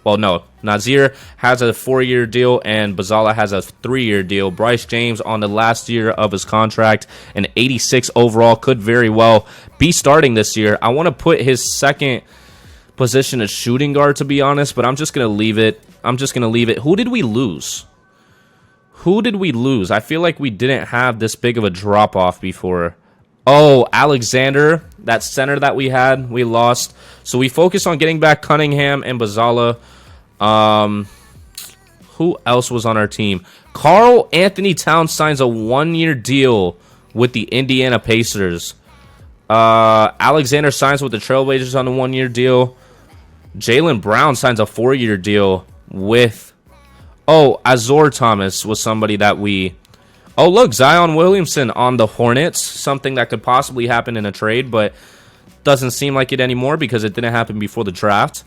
Well, no. Nazir has a 4-year deal, and Bazala has a 3-year deal. Bryce James on the last year of his contract, an 86 overall, could very well be starting this year. I want to put his second position as shooting guard, to be honest, but I'm just going to leave it. Who did we lose? I feel like we didn't have this big of a drop-off before. Oh, Alexander, that center that we had, we lost. So we focused on getting back Cunningham and Bazala. Who else was on our team? Karl Anthony Towns signs a 1-year deal with the Indiana Pacers. Alexander signs with the Trailblazers on a 1-year deal. Jaylen Brown signs a 4-year deal with... Oh, Azor Thomas was somebody that we... Oh, look, Zion Williamson on the Hornets. Something that could possibly happen in a trade, but doesn't seem like it anymore because it didn't happen before the draft.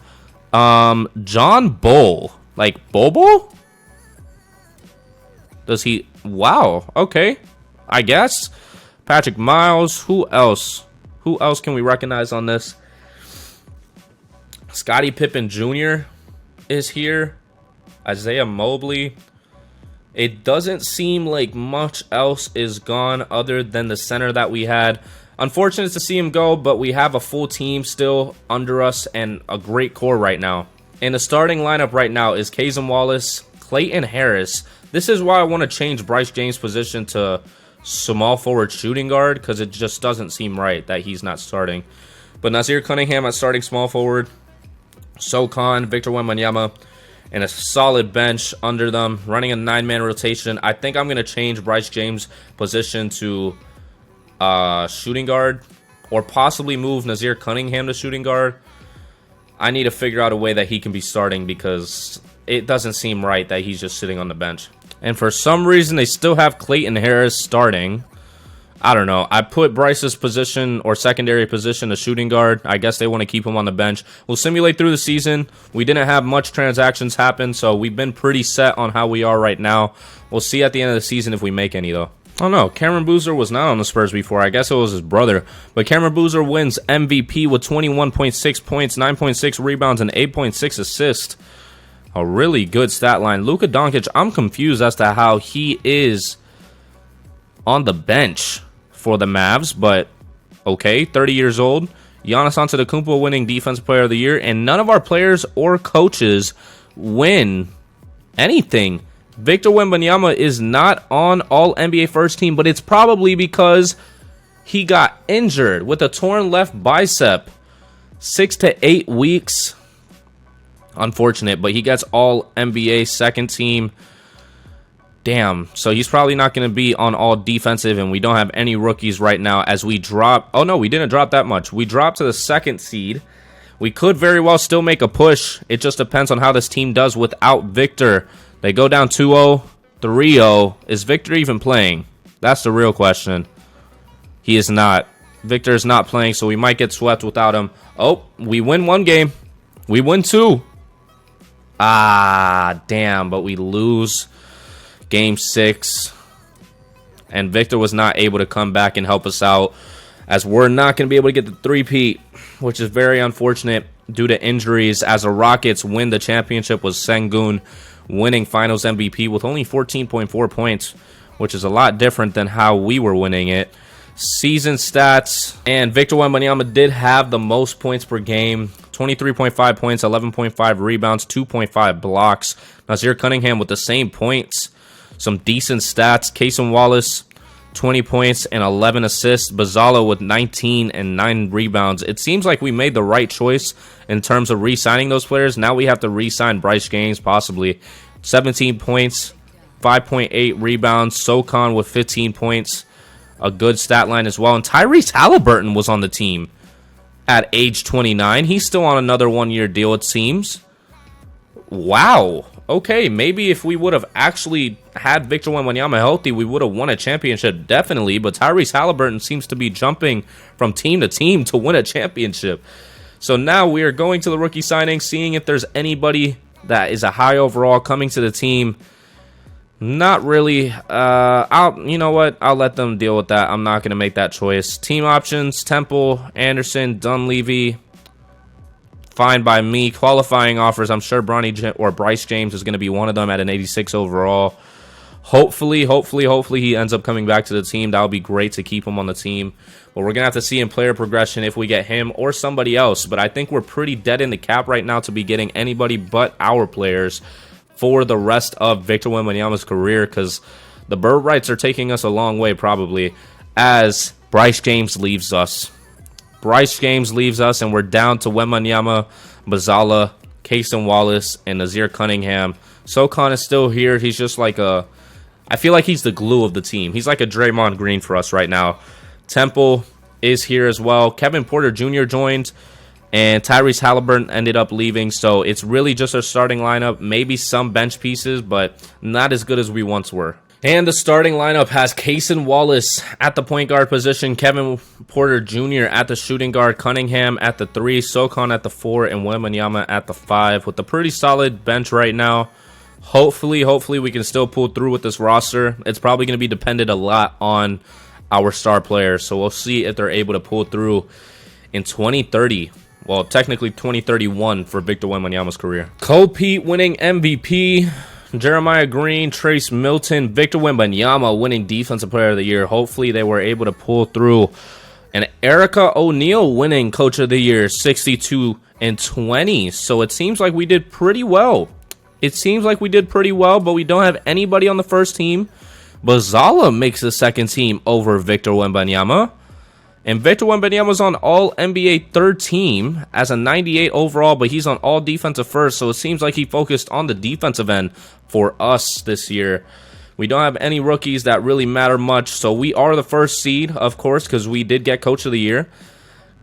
John Bull. Like, Bobo? Does he... Wow, okay. I guess. Patrick Miles. Who else? Who else can we recognize on this? Scottie Pippen Jr. is here. Isaiah Mobley. It doesn't seem like much else is gone other than the center that we had. Unfortunate to see him go, but we have a full team still under us and a great core right now. And the starting lineup right now is Kazem Wallace, Clayton Harris. This is why I want to change Bryce James' position to small forward shooting guard, because it just doesn't seem right that he's not starting. But Nazir Cunningham at starting small forward, Sochan, Victor Wembanyama, and a solid bench under them, running a 9-man rotation. I think I'm going to change Bryce James' position to shooting guard, or possibly move Nazir Cunningham to shooting guard. I need to figure out a way that he can be starting, because it doesn't seem right that he's just sitting on the bench. And for some reason, they still have Clayton Harris starting. I don't know. I put Bryce's position or secondary position as shooting guard. I guess they want to keep him on the bench. We'll simulate through the season. We didn't have much transactions happen, so we've been pretty set on how we are right now. We'll see at the end of the season if we make any, though. Oh, no. Cameron Boozer was not on the Spurs before. I guess it was his brother. But Cameron Boozer wins MVP with 21.6 points, 9.6 rebounds, and 8.6 assists. A really good stat line. Luka Doncic, I'm confused as to how he is on the bench for the Mavs, but okay, 30 years old. Giannis Antetokounmpo winning Defensive Player of the Year, and none of our players or coaches win anything. Victor Wembanyama is not on All-NBA First Team, but it's probably because he got injured with a torn left bicep. 6 to 8 weeks. Unfortunate, but he gets All-NBA Second Team. Damn, so he's probably not going to be on all defensive, and we don't have any rookies right now as we drop. Oh, no, we didn't drop that much. We dropped to the 2nd seed. We could very well still make a push. It just depends on how this team does without Victor. They go down 2-0, 3-0. Is Victor even playing? That's the real question. He is not. Victor is not playing, so we might get swept without him. Oh, we win 1 game. We win 2. Ah, damn, but we lose Game 6, and Victor was not able to come back and help us out, as we're not going to be able to get the three-peat, which is very unfortunate due to injuries, as the Rockets win the championship with Sengun winning Finals MVP with only 14.4 points, which is a lot different than how we were winning it. Season stats, and Victor Wembanyama did have the most points per game, 23.5 points, 11.5 rebounds, 2.5 blocks. Nazir Cunningham with the same points. Some decent stats. Kaysen Wallace, 20 points and 11 assists. Bazala with 19 and 9 rebounds. It seems like we made the right choice in terms of re-signing those players. Now we have to re-sign Bryce James, possibly. 17 points, 5.8 rebounds. Sochan with 15 points. A good stat line as well. And Tyrese Halliburton was on the team at age 29. He's still on another 1-year deal, it seems. Wow. Okay, maybe if we would have actually had Victor Wembanyama healthy, we would have won a championship, definitely. But Tyrese Halliburton seems to be jumping from team to team to win a championship. So now we are going to the rookie signing, seeing if there's anybody that is a high overall coming to the team. Not really. You know what? I'll let them deal with that. I'm not going to make that choice. Team options: Temple, Anderson, Dunleavy. fine by me. Qualifying offers, I'm sure Bryce James is going to be one of them at an 86 overall. Hopefully he ends up coming back to the team. That would be great to keep him on the team. But we're going to have to see in player progression if we get him or somebody else. But I think we're pretty dead in the cap right now to be getting anybody but our players for the rest of Victor Wembanyama's career, because the bird rights are taking us a long way probably as Bryce James leaves us. Bryce James leaves us, and we're down to Wembanyama, Bazala, Cason Wallace, and Nazir Cunningham. Socon is still here. He's just like a... I feel like he's the glue of the team. He's like a Draymond Green for us right now. Temple is here as well. Kevin Porter Jr. joined, and Tyrese Halliburton ended up leaving. So it's really just our starting lineup. Maybe some bench pieces, but not as good as we once were. And the starting lineup has Cason Wallace at the point guard position, Kevin Porter Jr. at the shooting guard, Cunningham at the 3, Socon at the 4, and Wembanyama at the 5, with a pretty solid bench right now. Hopefully we can still pull through with this roster. It's probably going to be dependent a lot on our star players, so we'll see if they're able to pull through in 2030. Well, technically 2031 for Victor Wembanyama's career. Cole Pete winning MVP. Jeremiah Green, Trace Milton, Victor Wembanyama winning Defensive Player of the Year. Hopefully they were able to pull through. And Erica O'Neal winning Coach of the Year, 62-20. So it seems like we did pretty well. But we don't have anybody on the first team. Bazala makes the second team over Victor Wembanyama. And Victor Wembanyama's on All-NBA third team as a 98 overall, but he's on all defensive first, so it seems like he focused on the defensive end for us this year. We don't have any rookies that really matter much, so we are the first seed, of course, because we did get Coach of the Year.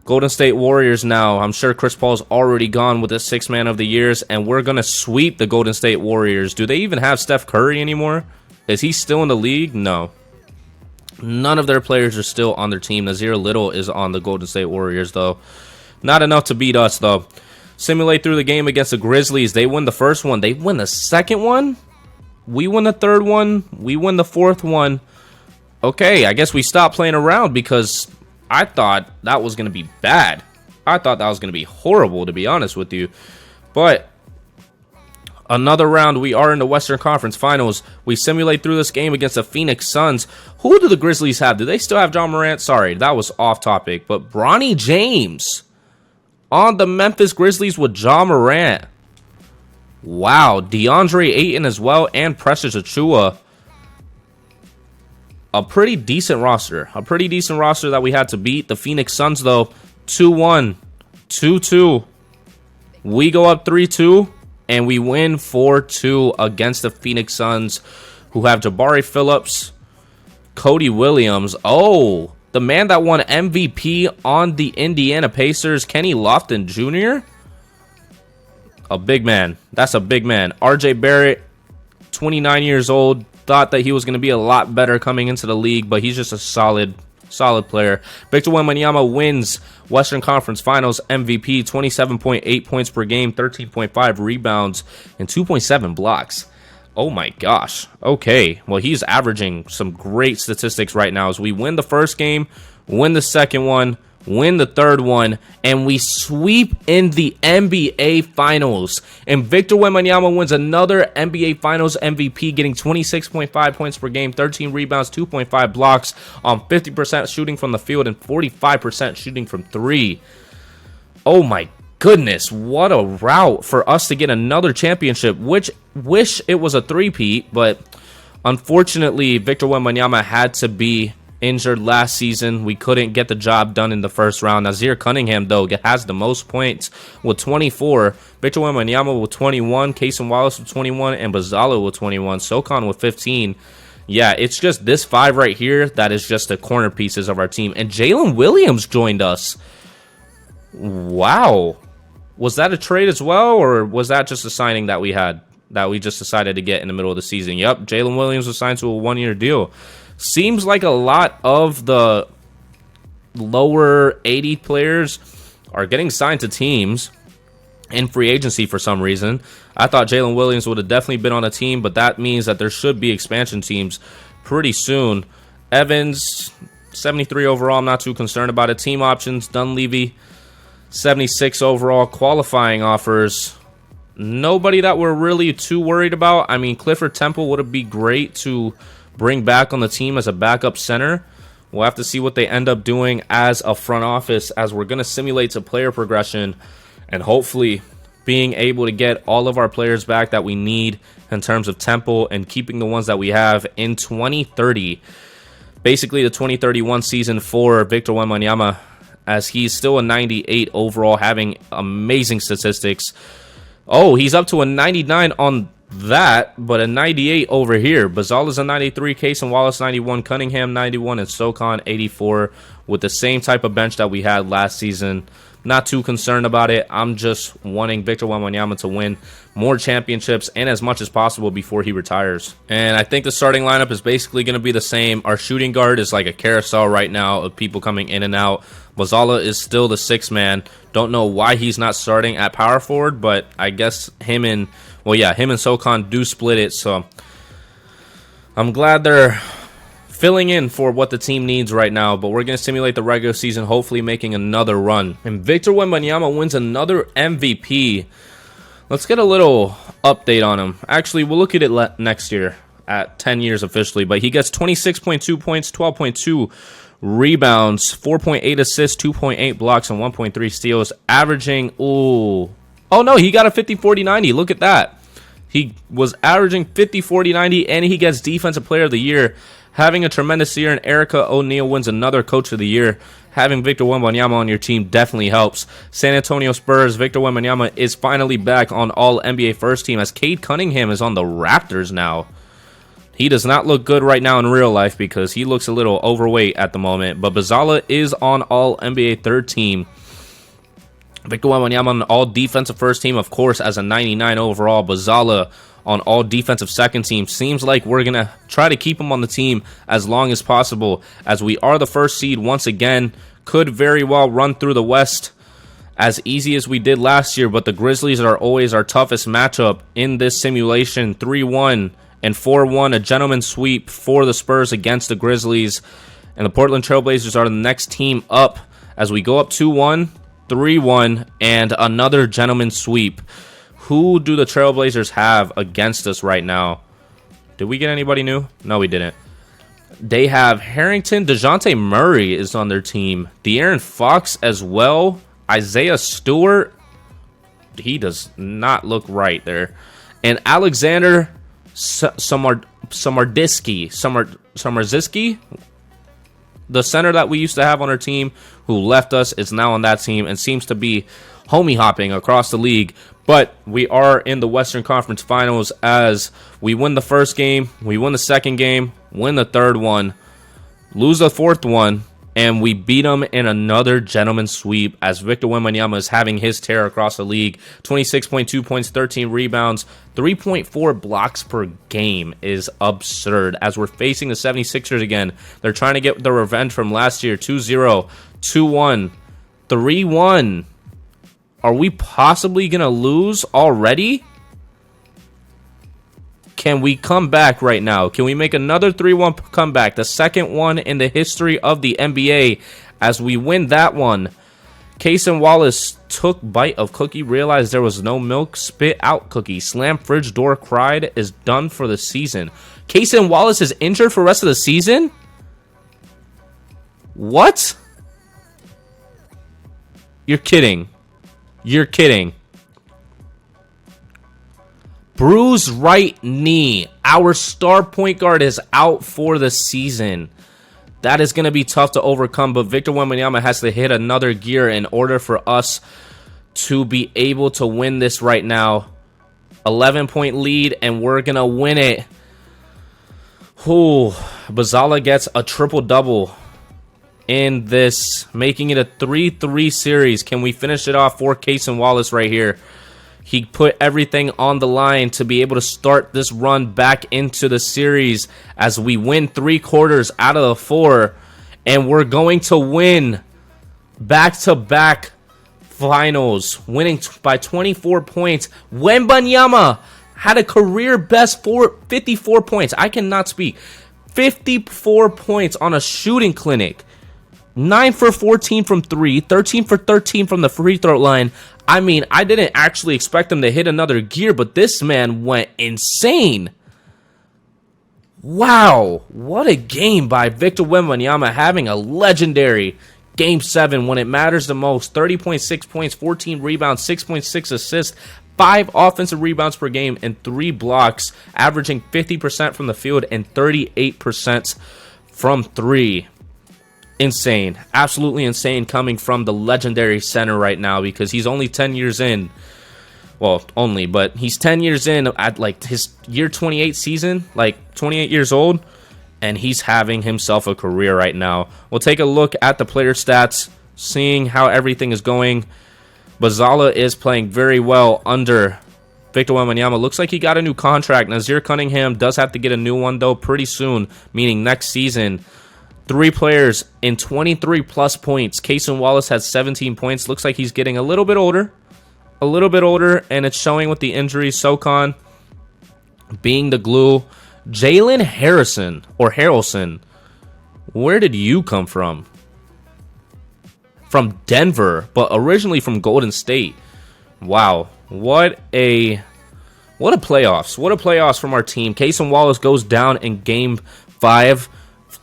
Golden State Warriors now. I'm sure Chris Paul's already gone with the 6th Man of the Years, and we're going to sweep the Golden State Warriors. Do they even have Steph Curry anymore? Is he still in the league? No. None of their players are still on their team. Nazir Little is on the Golden State Warriors, though. Not enough to beat us, though. Simulate through the game against the Grizzlies. They win the first one. They win the second one. We win the third one. We win the fourth one. Okay, I guess we stopped playing around because I thought that was going to be bad. I thought that was going to be horrible, to be honest with you. But another round, we are in the Western Conference Finals. We simulate through this game against the Phoenix Suns. Who do the Grizzlies have? Do they still have John Morant? Sorry, that was off topic. But Bronny James on the Memphis Grizzlies with John Morant. Wow, DeAndre Ayton as well, and Precious Achiuwa. A pretty decent roster. A pretty decent roster that we had to beat. The Phoenix Suns, though, 2-1, 2-2. We go up 3-2. And we win 4-2 against the Phoenix Suns, who have Jabari Phillips, Cody Williams. Oh, the man that won MVP on the Indiana Pacers, Kenny Lofton Jr. A big man. That's a big man. RJ Barrett, 29 years old. Thought that he was going to be a lot better coming into the league, but he's just a solid player. Victor Wembanyama wins Western Conference Finals MVP, 27.8 points per game, 13.5 rebounds, and 2.7 blocks. Oh my gosh. Okay, well, he's averaging some great statistics right now as we win the first game, win the second one, win the third one, and we sweep in the NBA Finals. And Victor Wembanyama wins another NBA Finals MVP, getting 26.5 points per game, 13 rebounds, 2.5 blocks, on 50% shooting from the field and 45% shooting from 3. Oh my goodness, what a route for us to get another championship, which wish it was a three-peat, but unfortunately Victor Wembanyama had to be injured last season. We couldn't get the job done in the first round. Nazir Cunningham, though, has the most points with 24. Victor Wembanyama with 21. Cason Wallace with 21. And Bazala with 21. Socon with 15. Yeah, it's just this 5 right here that is just the corner pieces of our team. And Jalen Williams joined us. Wow. Was that a trade as well, or was that just a signing that we had, that we just decided to get in the middle of the season? Yep, Jalen Williams was signed to a 1-year deal. Seems like a lot of the lower 80 players are getting signed to teams in free agency for some reason. I thought Jalen Williams would have definitely been on a team, but that means that there should be expansion teams pretty soon. Evans, 73 overall. I'm not too concerned about it. Team options, Dunleavy, 76 overall qualifying offers. Nobody that we're really too worried about. I mean, Clifford Temple would be great to bring back on the team as a backup center. We'll have to see what they end up doing as a front office, as we're going to simulate some player progression and hopefully being able to get all of our players back that we need in terms of Temple and keeping the ones that we have in 2030. Basically, the 2031 season for Victor Wembanyama, as he's still a 98 overall, having amazing statistics. Oh, he's up to a 99 on that, but a 98 over here. Bazala's a 93, Case and Wallace 91, Cunningham 91, and Socon 84 with the same type of bench that we had last season. Not too concerned about it. I'm just wanting Victor Wembanyama to win more championships and as much as possible before he retires. And I think the starting lineup is basically going to be the same. Our shooting guard is like a carousel right now of people coming in and out. Bazala is still the sixth man. Don't know why he's not starting at power forward, but I guess him and Socon do split it. So I'm glad they're filling in for what the team needs right now, but we're going to simulate the regular season, hopefully making another run. And Victor Wembanyama wins another MVP. Let's get a little update on him. Actually, we'll look at it next year at 10 years officially, but he gets 26.2 points, 12.2 rebounds, 4.8 assists, 2.8 blocks, and 1.3 steals, averaging, oh no, he got a 50-40-90. Look at that. He was averaging 50-40-90, and he gets Defensive Player of the Year. Having a tremendous year, and Erica O'Neal wins another Coach of the Year. Having Victor Wembanyama on your team definitely helps. San Antonio Spurs, Victor Wembanyama is finally back on All-NBA First Team, as Cade Cunningham is on the Raptors now. He does not look good right now in real life because he looks a little overweight at the moment, but Bazala is on All-NBA Third Team. Victor Wembanyama on All Defensive First Team, of course, as a 99 overall. Bazala on All Defensive Second Team. Seems like we're going to try to keep him on the team as long as possible, as we are the first seed once again. Could very well run through the West as easy as we did last year, but the Grizzlies are always our toughest matchup in this simulation. 3-1 and 4-1, a gentleman's sweep for the Spurs against the Grizzlies. And the Portland Trailblazers are the next team up as we go up 2-1, 3-1, and another gentleman's sweep. Who do the Trailblazers have against us right now? Did we get anybody new? No, we didn't. They have Harrington. DeJounte Murray is on their team. De'Aaron Fox as well. Isaiah Stewart. He does not look right there. And Alexander Samardziski. The center that we used to have on our team who left us is now on that team and seems to be homie hopping across the league. But we are in the Western Conference Finals as we win the first game, we win the second game, win the third one, lose the fourth one, and we beat them in another gentleman's sweep as Victor Wembanyama is having his tear across the league. 26.2 points, 13 rebounds, 3.4 blocks per game is absurd as we're facing the 76ers again. They're trying to get the revenge from last year. 2-0, 2-1, 3-1. Are we possibly going to lose already? Can we come back right now? Can we make another 3-1 comeback? The second one in the history of the NBA as we win that one. Case and Wallace took bite of cookie, realized there was no milk, spit out cookie. Slam fridge door, cried, is done for the season. Case and Wallace is injured for the rest of the season? What? You're kidding. You're kidding. Bruised right knee. Our star point guard is out for the season. That is going to be tough to overcome, but Victor Wembanyama has to hit another gear in order for us to be able to win this right now. 11-point lead, and we're going to win it. Ooh, Bazala gets a triple-double in this, making it a 3-3 series. Can we finish it off for Case and Wallace right here? He put everything on the line to be able to start this run back into the series as we win 3 quarters out of the 4. And we're going to win back-to-back finals, winning by 24 points. Wembanyama had a career best 54 points. I cannot speak. 54 points on a shooting clinic. 9 for 14 from 3, 13 for 13 from the free throw line. I mean, I didn't actually expect him to hit another gear, but this man went insane. Wow, what a game by Victor Wembanyama, having a legendary Game 7 when it matters the most. 30.6 points, 14 rebounds, 6.6 assists, 5 offensive rebounds per game, and 3 blocks, averaging 50% from the field and 38% from 3. Insane. Absolutely insane coming from the legendary center right now, because he's only 10 years in. Well, only, but he's 10 years in at like his year 28 season, like 28 years old, and he's having himself a career right now. We'll take a look at the player stats, seeing how everything is going. Bazala is playing very well under Victor Wembanyama. Looks like he got a new contract. Nazir Cunningham does have to get a new one, though, pretty soon, meaning next season. 3 players in 23-plus points. Cason Wallace has 17 points. Looks like he's getting a little bit older. And it's showing with the injury. Socon being the glue. Jalen Harrelson. Where did you come from? From Denver, but originally from Golden State. Wow. What a playoffs. What a playoffs from our team. Cason Wallace goes down in Game 5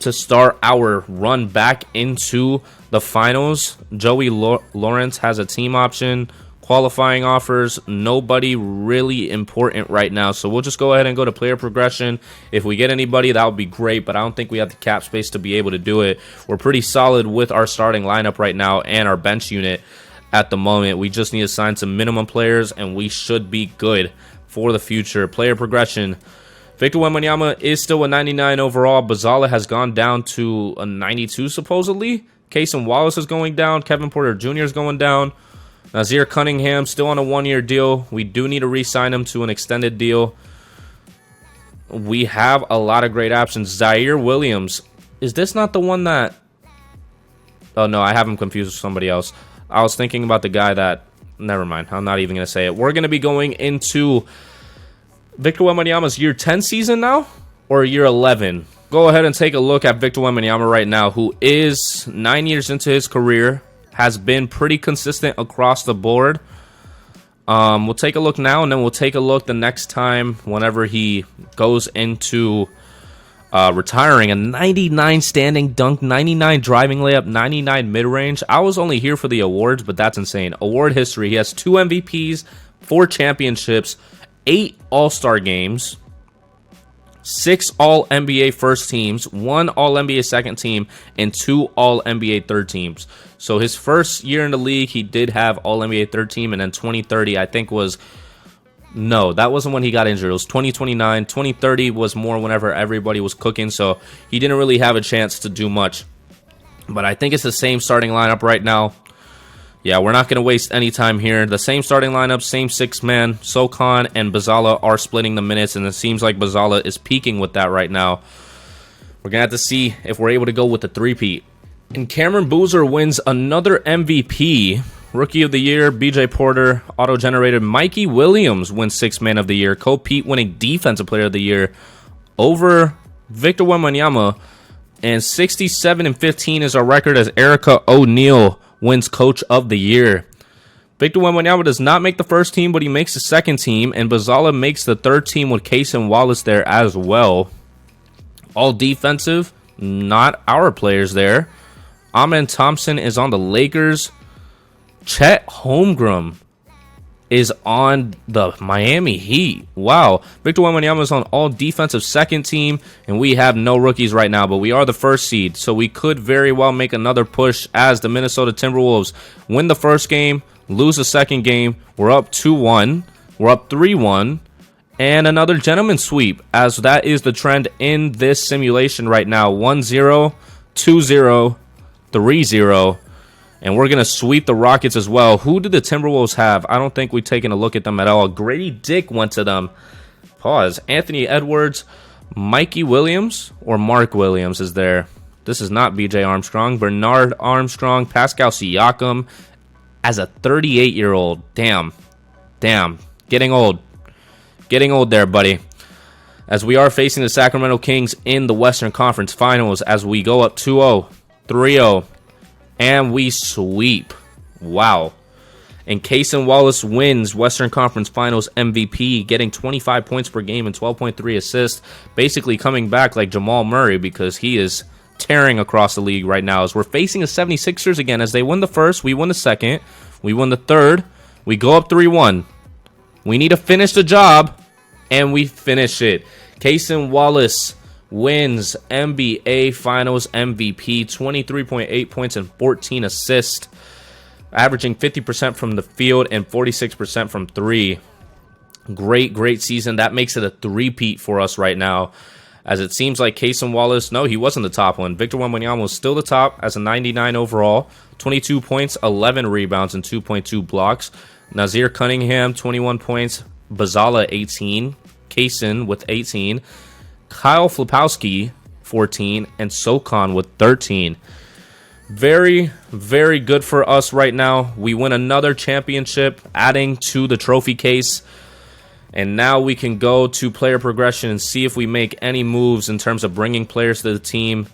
to start our run back into the finals. Joey Lawrence has a team option. Qualifying offers. Nobody really important right now. So we'll just go ahead and go to player progression. If we get anybody, that would be great, but I don't think we have the cap space to be able to do it. We're pretty solid with our starting lineup right now and our bench unit at the moment. We just need to sign some minimum players, and we should be good for the future. Player progression. Victor Wembanyama is still a 99 overall. Bazala has gone down to a 92 supposedly. Cason Wallace is going down. Kevin Porter Jr. is going down. Nazir Cunningham still on a 1-year deal. We do need to re-sign him to an extended deal. We have a lot of great options. Zaire Williams. Is this not the one that... Oh, no, I have him confused with somebody else. I was thinking about the guy that... Never mind. I'm not even going to say it. We're going to be going into Victor Wembanyama's year 10 season now, or year 11. Go ahead and take a look at Victor Wembanyama right now, who is 9 years into his career, has been pretty consistent across the board. We'll take a look now, and then we'll take a look the next time whenever he goes into retiring. A 99 standing dunk, 99 driving layup, 99 mid-range. I was only here for the awards, but that's insane. Award history. He has 2 MVPs, 4 championships, 8 All-Star games, 6 All-NBA first teams, 1 All-NBA second team, and 2 All-NBA third teams. So his first year in the league, he did have All-NBA third team, and then 2030, I think was... No, that wasn't when he got injured. It was 2029. 2030 was more whenever everybody was cooking, so he didn't really have a chance to do much. But I think it's the same starting lineup right now. Yeah, we're not going to waste any time here. The same starting lineup, same 6-man. Socon and Bazala are splitting the minutes, and it seems like Bazala is peaking with that right now. We're going to have to see if we're able to go with the three-peat. And Cameron Boozer wins another MVP. Rookie of the Year, BJ Porter, auto-generated. Mikey Williams wins 6th Man of the Year. Cole Pete winning Defensive Player of the Year over Victor Wembanyama. And 67-15 is our record as Erica O'Neal wins Coach of the Year. Victor Wembanyama does not make the first team, but he makes the second team. And Bazala makes the third team with Cason Wallace there as well. All defensive, not our players there. Amen Thompson is on the Lakers. Chet Holmgren is on the Miami Heat. Wow. Victor Wembanyama is on all defensive second team, and we have no rookies right now, but we are the first seed, so we could very well make another push as the Minnesota Timberwolves win the first game, lose the second game. We're up 2-1. We're up 3-1. And another gentleman sweep, as that is the trend in this simulation right now. 1-0, 2-0, 3-0. And we're going to sweep the Rockets as well. Who did the Timberwolves have? I don't think we've taken a look at them at all. Grady Dick went to them. Pause. Anthony Edwards, Mikey Williams, or Mark Williams is there. This is not BJ Armstrong. Bernard Armstrong, Pascal Siakam as a 38-year-old. Damn. Getting old. Getting old there, buddy. As we are facing the Sacramento Kings in the Western Conference Finals as we go up 2-0, 3-0. And we sweep. Wow. And Cason Wallace wins Western Conference Finals MVP, getting 25 points per game and 12.3 assists, basically coming back like Jamal Murray because he is tearing across the league right now. As we're facing the 76ers again, as they win the first, we win the second, we win the third, we go up 3-1. We need to finish the job, and we finish it. Cason Wallace wins NBA Finals MVP, 23.8 points and 14 assists, averaging 50% from the field and 46% from three. Great season. That makes it a three-peat for us right now, as it seems like Cason Wallace, no, he wasn't the top one. Victor Wembanyama was still the top as a 99 overall, 22 points, 11 rebounds, and 2.2 blocks. Nazir Cunningham, 21 points, Bazala, 18, Cason with 18, Kyle Flipowski, 14, and Socon with 13. Very good for us right now. We win another championship, adding to the trophy case. And now we can go to player progression and see if we make any moves in terms of bringing players to the team.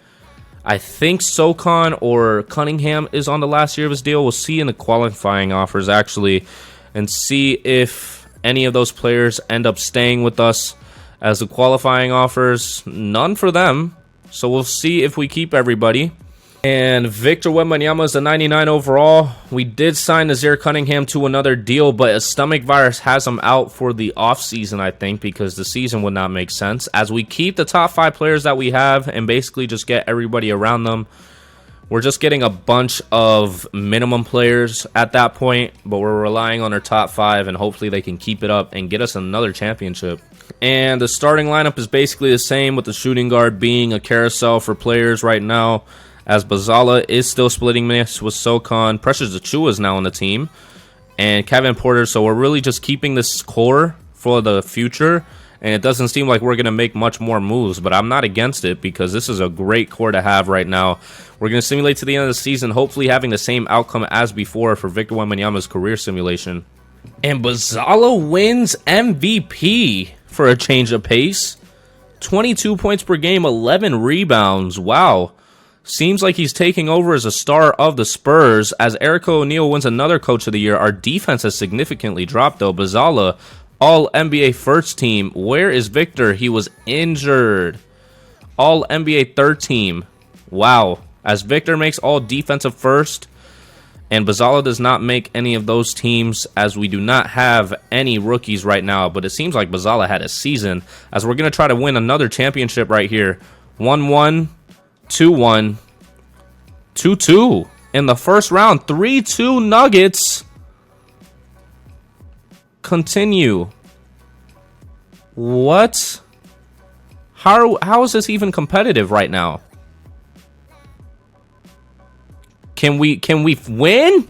I think Socon or Cunningham is on the last year of his deal. We'll see in the qualifying offers, actually, and see if any of those players end up staying with us. As the qualifying offers, none for them. So we'll see if we keep everybody. And Victor Wembanyama is the 99 overall. We did sign Nazir Cunningham to another deal, but a stomach virus has him out for the offseason, I think, because the season would not make sense. As we keep the top 5 players that we have and basically just get everybody around them, we're just getting a bunch of minimum players at that point, but we're relying on our top 5, and hopefully they can keep it up and get us another championship. And the starting lineup is basically the same, with the shooting guard being a carousel for players right now, as Bazala is still splitting minutes with Socon. Precious Achiuwa is now on the team, and Kevin Porter. So we're really just keeping this core for the future, and it doesn't seem like we're going to make much more moves, but I'm not against it because this is a great core to have right now. We're going to simulate to the end of the season, hopefully having the same outcome as before for Victor Wembanyama's career simulation. And Bazala wins MVP for a change of pace. 22 points per game, 11 rebounds. Wow. Seems like he's taking over as a star of the Spurs. As Eric O'Neal wins another Coach of the Year, our defense has significantly dropped, though. Bazala, All-NBA first team. Where is Victor? He was injured. All-NBA third team. Wow. As Victor makes all defensive first, and Bazala does not make any of those teams, as we do not have any rookies right now. But it seems like Bazala had a season, as we're going to try to win another championship right here. 1-1. 2-1, 2-2 in the first round. 3-2 Nuggets. Continue. What? How is this even competitive right now? Can we win?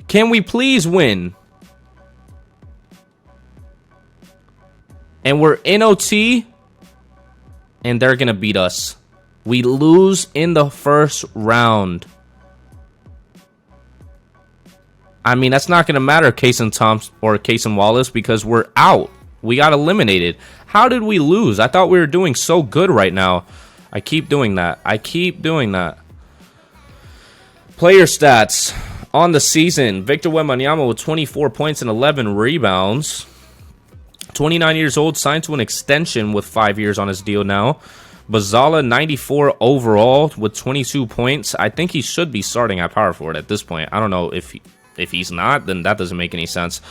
Can we please win? And we're in OT, and they're gonna beat us. We lose in the first round. I mean, that's not going to matter, Cason Thompson or Cason Wallace, because we're out. We got eliminated. How did we lose? I thought we were doing so good right now. I keep doing that. Player stats on the season. Victor Wembanyama with 24 points and 11 rebounds. 29 years old, signed to an extension with 5 years on his deal now. Bazala, 94 overall with 22 points. I think he should be starting at power forward at this point. I don't know if he's not, then that doesn't make any sense.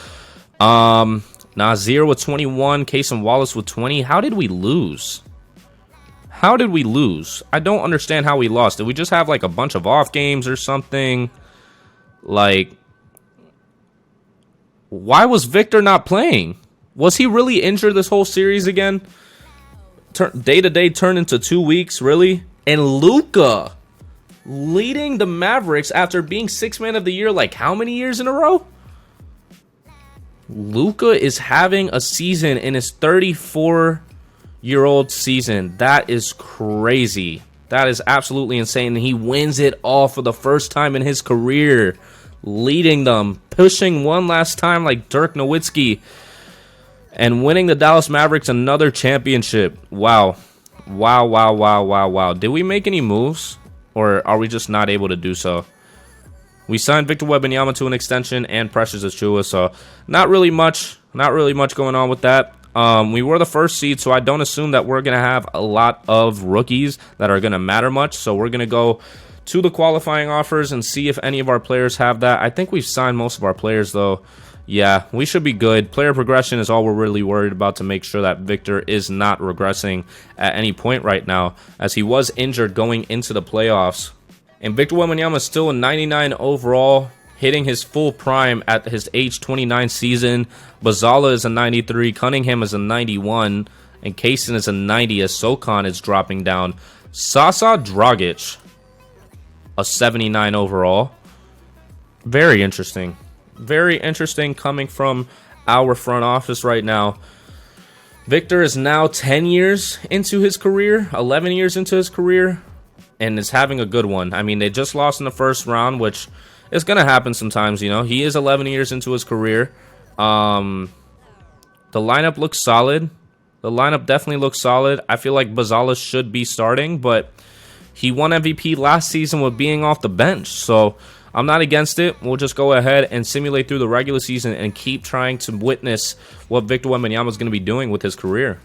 Nazir with 21, Cason Wallace with 20. How did we lose? I don't understand how we lost. Did we just have like a bunch of off games or something? Like, why was Victor not playing? Was he really injured this whole series again? Day-to-day turned into 2 weeks, really? And Luka leading the Mavericks after being Sixth Man of the Year like how many years in a row? Luka is having a season in his 34-year-old season. That is crazy. That is absolutely insane. And he wins it all for the first time in his career, leading them, pushing one last time like Dirk Nowitzki, and winning the Dallas Mavericks another championship. Wow. Did we make any moves? Or are we just not able to do so? We signed Victor Wembanyama to an extension and Precious Achiuwa, so not really much going on with that. We were the first seed, so I don't assume that we're going to have a lot of rookies that are going to matter much. So we're going to go to the qualifying offers and see if any of our players have that. I think we've signed most of our players, though. Yeah, we should be good. Player progression is all we're really worried about to make sure that Victor is not regressing at any point right now, as he was injured going into the playoffs. And Victor Wembanyama is still a 99 overall, hitting his full prime at his age 29 season. Bazala is a 93, Cunningham is a 91, and Kaysen is a 90 as Socon is dropping down. Sasa Dragic, a 79 overall. Very interesting. Very interesting coming from our front office right now. Victor is now 10 years into his career, 11 years into his career, and is having a good one. I mean, they just lost in the first round, which is going to happen sometimes, you know. He is 11 years into his career. The lineup looks solid. The lineup definitely looks solid. I feel like Bazala should be starting, but he won MVP last season with being off the bench, so I'm not against it. We'll just go ahead and simulate through the regular season and keep trying to witness what Victor Wembanyama is going to be doing with his career.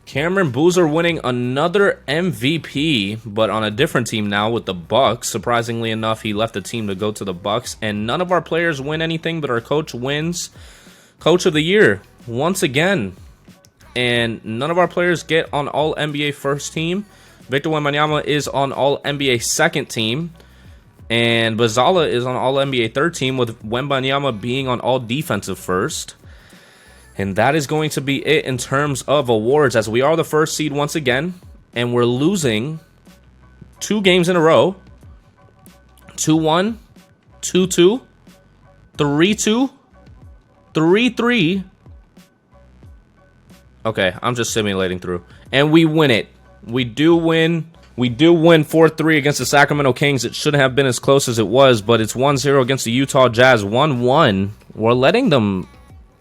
Cameron Boozer winning another MVP, but on a different team now with the Bucks. Surprisingly enough, he left the team to go to the Bucks, and none of our players win anything, but our coach wins Coach of the Year once again. And none of our players get on All-NBA first team. Victor Wembanyama is on All-NBA second team. And Bazala is on All-NBA third team, with Wembanyama being on All-Defensive first. And that is going to be it in terms of awards, as we are the first seed once again. And we're losing 2 games in a row. 2-1, 2-2, 3-2, 3-3. Okay, I'm just simulating through. And we win it. We do win. We do win 4-3 against the Sacramento Kings. It shouldn't have been as close as it was, but it's 1-0 against the Utah Jazz. 1-1. We're letting them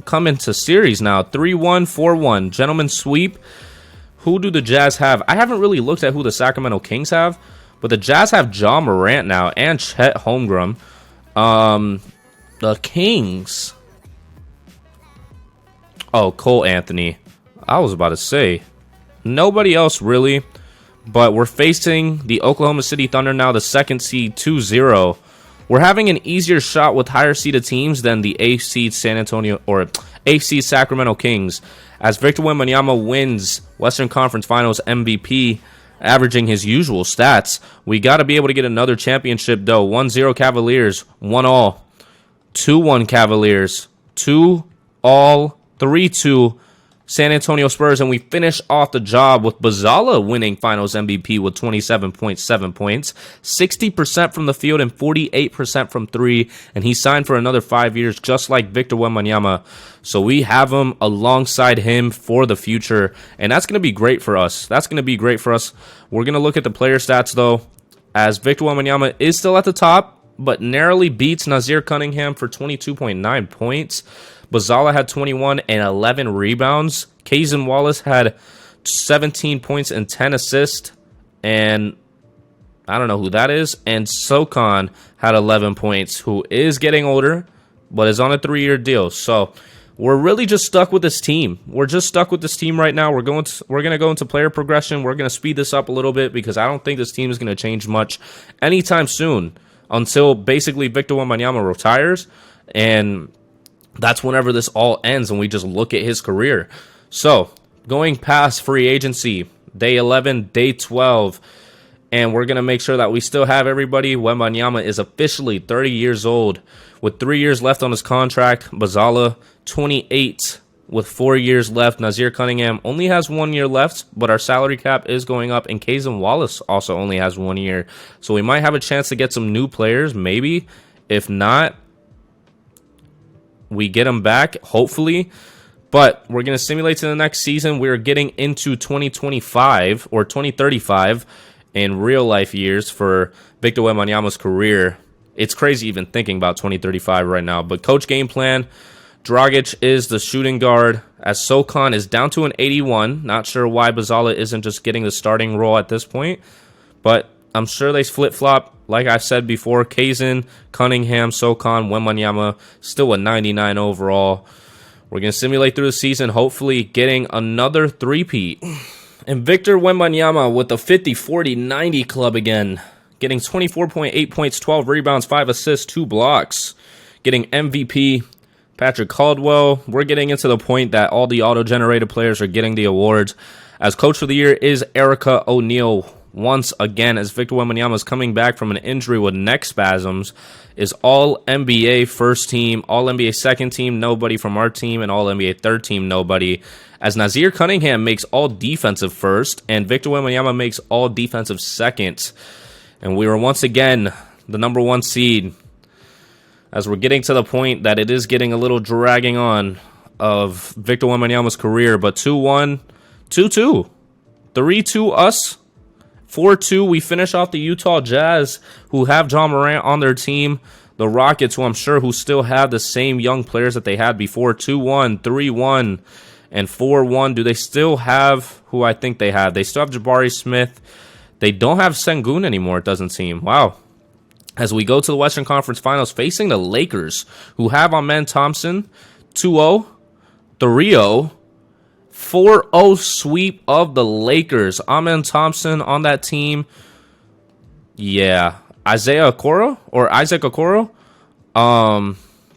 come into series now. 3-1, 4-1. Gentlemen sweep. Who do the Jazz have? I haven't really looked at who the Sacramento Kings have, but the Jazz have Ja Morant now and Chet Holmgren. The Kings. Oh, Cole Anthony. I was about to say. Nobody else really. But we're facing the Oklahoma City Thunder now, the second seed, 2-0. We're having an easier shot with higher seeded teams than the 8th seed San Antonio or 8th seed Sacramento Kings, as Victor Wembanyama wins Western Conference Finals MVP, averaging his usual stats. We got to be able to get another championship, though. 1-0 Cavaliers, 1-all. 2-1 Cavaliers, 2-all, 3-2 San Antonio Spurs, and we finish off the job with Bazala winning Finals MVP with 27.7 points, 60% from the field and 48% from 3, and he signed for another 5 years just like Victor Wembanyama. So we have him alongside him for the future, and that's going to be great for us. That's going to be great for us. We're going to look at the player stats, though, as Victor Wembanyama is still at the top, but narrowly beats Nazir Cunningham for 22.9 points. Bazala had 21 and 11 rebounds. Kaysen Wallace had 17 points and 10 assists. And I don't know who that is. And Socon had 11 points, who is getting older, but is on a 3-year deal. So we're really just stuck with this team. We're just stuck with this team right now. We're going to go into player progression. We're going to speed this up a little bit because I don't think this team is going to change much anytime soon until basically Victor Wembanyama retires. And that's whenever this all ends and we just look at his career. So, going past free agency, day 11, day 12, and we're going to make sure that we still have everybody. Wembanyama is officially 30 years old with 3 years left on his contract. Bazala, 28 with 4 years left. Nazir Cunningham only has 1 year left, but our salary cap is going up, and Kaysen Wallace also only has 1 year. So we might have a chance to get some new players, maybe. If not, we get them back, hopefully. But we're going to simulate to the next season. We're getting into 2025 or 2035 in real life years for Victor Wembanyama's career. It's crazy even thinking about 2035 right now. But coach game plan, Dragic is the shooting guard, as Socon is down to an 81. Not sure why Bazala isn't just getting the starting role at this point, but I'm sure they flip-flop like I said before, Kazin, Cunningham, Socon, Wembanyama, still a 99 overall. We're going to simulate through the season, hopefully getting another three-peat. And Victor Wembanyama with the 50-40-90 club again. Getting 24.8 points, 12 rebounds, 5 assists, 2 blocks. Getting MVP. Patrick Caldwell. We're getting into the point that all the auto-generated players are getting the awards. As Coach of the Year is Erica O'Neal once again, as Victor Wembanyama is coming back from an injury with neck spasms. Is All-NBA first team, All-NBA second team, nobody from our team, and All-NBA third team, nobody. As Nazir Cunningham makes All-Defensive first, and Victor Wembanyama makes All-Defensive second. And we were once again the #1 seed. As we're getting to the point that it is getting a little dragging on of Victor Wembanyama's career. But 2-1, 2-2, 3-2 us, 4-2 we finish off the Utah Jazz, who have John Morant on their team. The Rockets, who I'm sure who still have the same young players that they had before. 2-1, 3-1, and 4-1. Do they still have who I think they have? They still have Jabari Smith. They don't have Sengun anymore, it doesn't seem. Wow. As we go to the Western Conference Finals, facing the Lakers, who have Amen Thompson, 2-0, 3-0, 4-0 sweep of the Lakers. Amen Thompson on that team. Yeah. Isaac Okoro.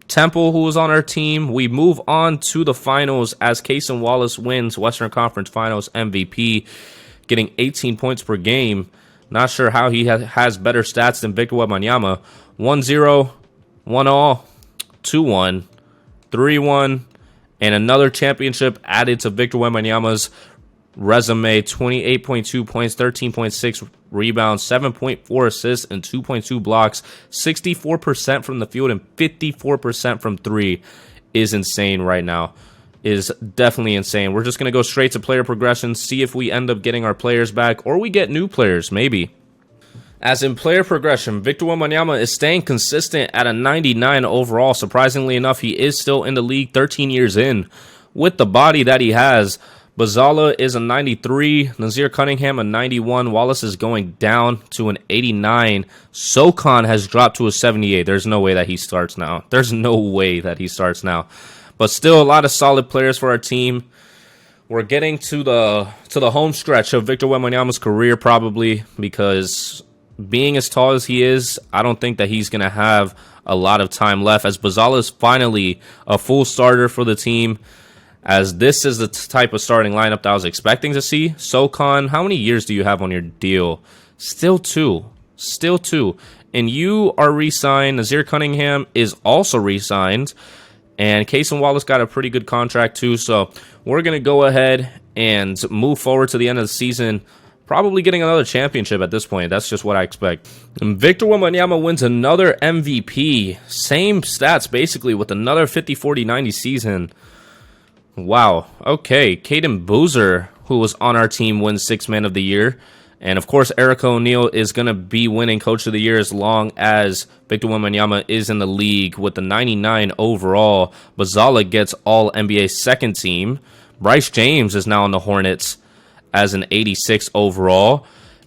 Temple, who was on our team. We move on to the finals as Cason Wallace wins Western Conference Finals MVP, getting 18 points per game. Not sure how he has better stats than Victor Wembanyama. 1-0, 1-all, 2-1, 3-1, and another championship added to Victor Wembanyama's resume. 28.2 points, 13.6 rebounds, 7.4 assists, and 2.2 blocks. 64% from the field and 54% from three is insane right now. Is definitely insane. We're just going to go straight to player progression, see if we end up getting our players back, or we get new players, maybe. As in player progression, Victor Wembanyama is staying consistent at a 99 overall. Surprisingly enough, he is still in the league 13 years in with the body that he has. Bazala is a 93, Nazir Cunningham a 91, Wallace is going down to an 89, Socon has dropped to a 78. There's no way that he starts now. But still a lot of solid players for our team. We're getting to the home stretch of Victor Wembanyama's career probably, because being as tall as he is, I don't think that he's going to have a lot of time left, as Bazala is finally a full starter for the team, as this is the type of starting lineup that I was expecting to see. Socon, how many years do you have on your deal? Still two. And you are re-signed. Nazir Cunningham is also re-signed. And Cason Wallace got a pretty good contract too. So we're going to go ahead and move forward to the end of the season, probably getting another championship at this point. That's just what I expect. And Victor Wembanyama wins another MVP. Same stats basically with another 50-40-90 season. Wow. Okay. Caden Boozer, who was on our team, wins Sixth Man of the Year. And, of course, Erica O'Neal is going to be winning Coach of the Year as long as Victor Wembanyama is in the league with the 99 overall. Bazala gets All-NBA second team. Bryce James is now on the Hornets as an 86 overall.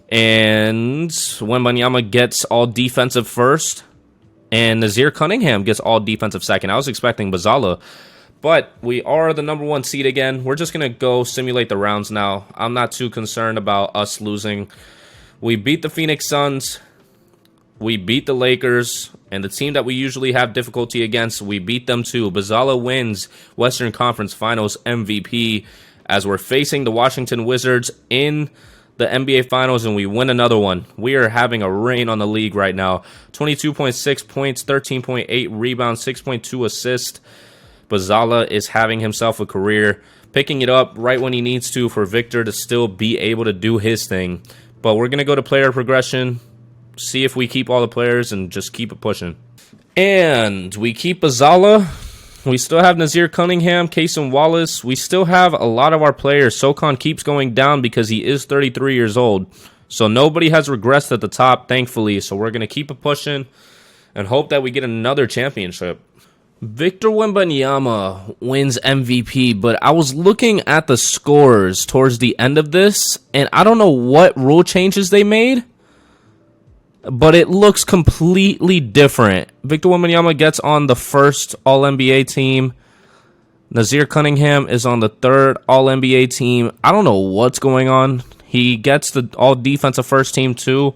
And Wembanyama gets All-Defensive first. And Nazir Cunningham gets All-Defensive second. I was expecting Bazala. But we are the #1 seed again. We're just going to go simulate the rounds now. I'm not too concerned about us losing. We beat the Phoenix Suns. We beat the Lakers. And the team that we usually have difficulty against, we beat them too. Bazala wins Western Conference Finals MVP as we're facing the Washington Wizards in the NBA Finals, and we win another one. We are having a reign on the league right now. 22.6 points, 13.8 rebounds, 6.2 assists. Bazala is having himself a career, picking it up right when he needs to for Victor to still be able to do his thing. But we're going to go to player progression, see if we keep all the players, and just keep it pushing. And we keep Bazala. We still have Nazir Cunningham, Cason Wallace. We still have a lot of our players. Socon keeps going down because he is 33 years old. So nobody has regressed at the top, thankfully. So we're going to keep it pushing and hope that we get another championship. Victor Wembanyama wins MVP, but I was looking at the scores towards the end of this, and I don't know what rule changes they made, but it looks completely different. Victor Wembanyama gets on the first All-NBA team. Nazir Cunningham is on the third All-NBA team. I don't know what's going on. He gets the All-Defensive first team too.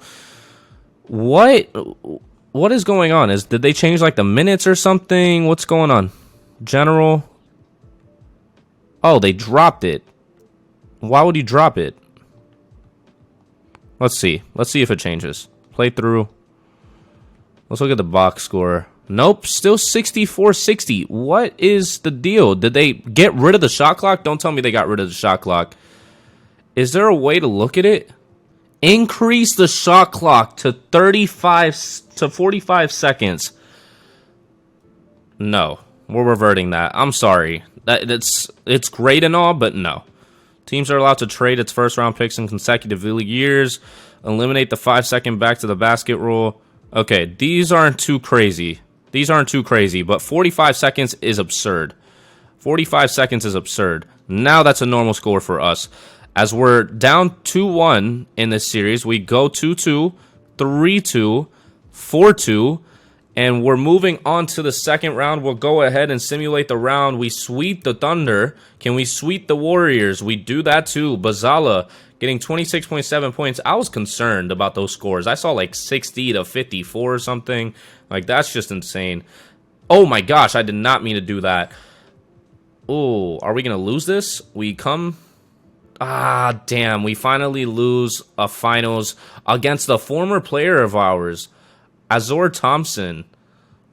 What is going on? Did they change like the minutes or something? What's going on? General. Oh, they dropped it. Why would you drop it? Let's see. Let's see if it changes. Play through. Let's look at the box score. Nope, still 64-60. What is the deal? Did they get rid of the shot clock? Don't tell me they got rid of the shot clock. Is there a way to look at it? Increase the shot clock to 35 to 45 seconds. No, we're reverting that. I'm sorry. It's great and all, but no. Teams are allowed to trade its first-round picks in consecutive years. Eliminate the 5-second back to the basket rule. Okay, these aren't too crazy. These aren't too crazy, but 45 seconds is absurd. 45 seconds is absurd. Now that's a normal score for us. As we're down 2-1 in this series, we go 2-2, 3-2, 4-2, and we're moving on to the second round. We'll go ahead and simulate the round. We sweep the Thunder. Can we sweep the Warriors? We do that too. Bazala getting 26.7 points. I was concerned about those scores. I saw like 60 to 54 or something. Like, that's just insane. Oh my gosh, I did not mean to do that. Oh, are we going to lose this? We come... Ah, damn. We finally lose a finals against a former player of ours, Azor Thompson.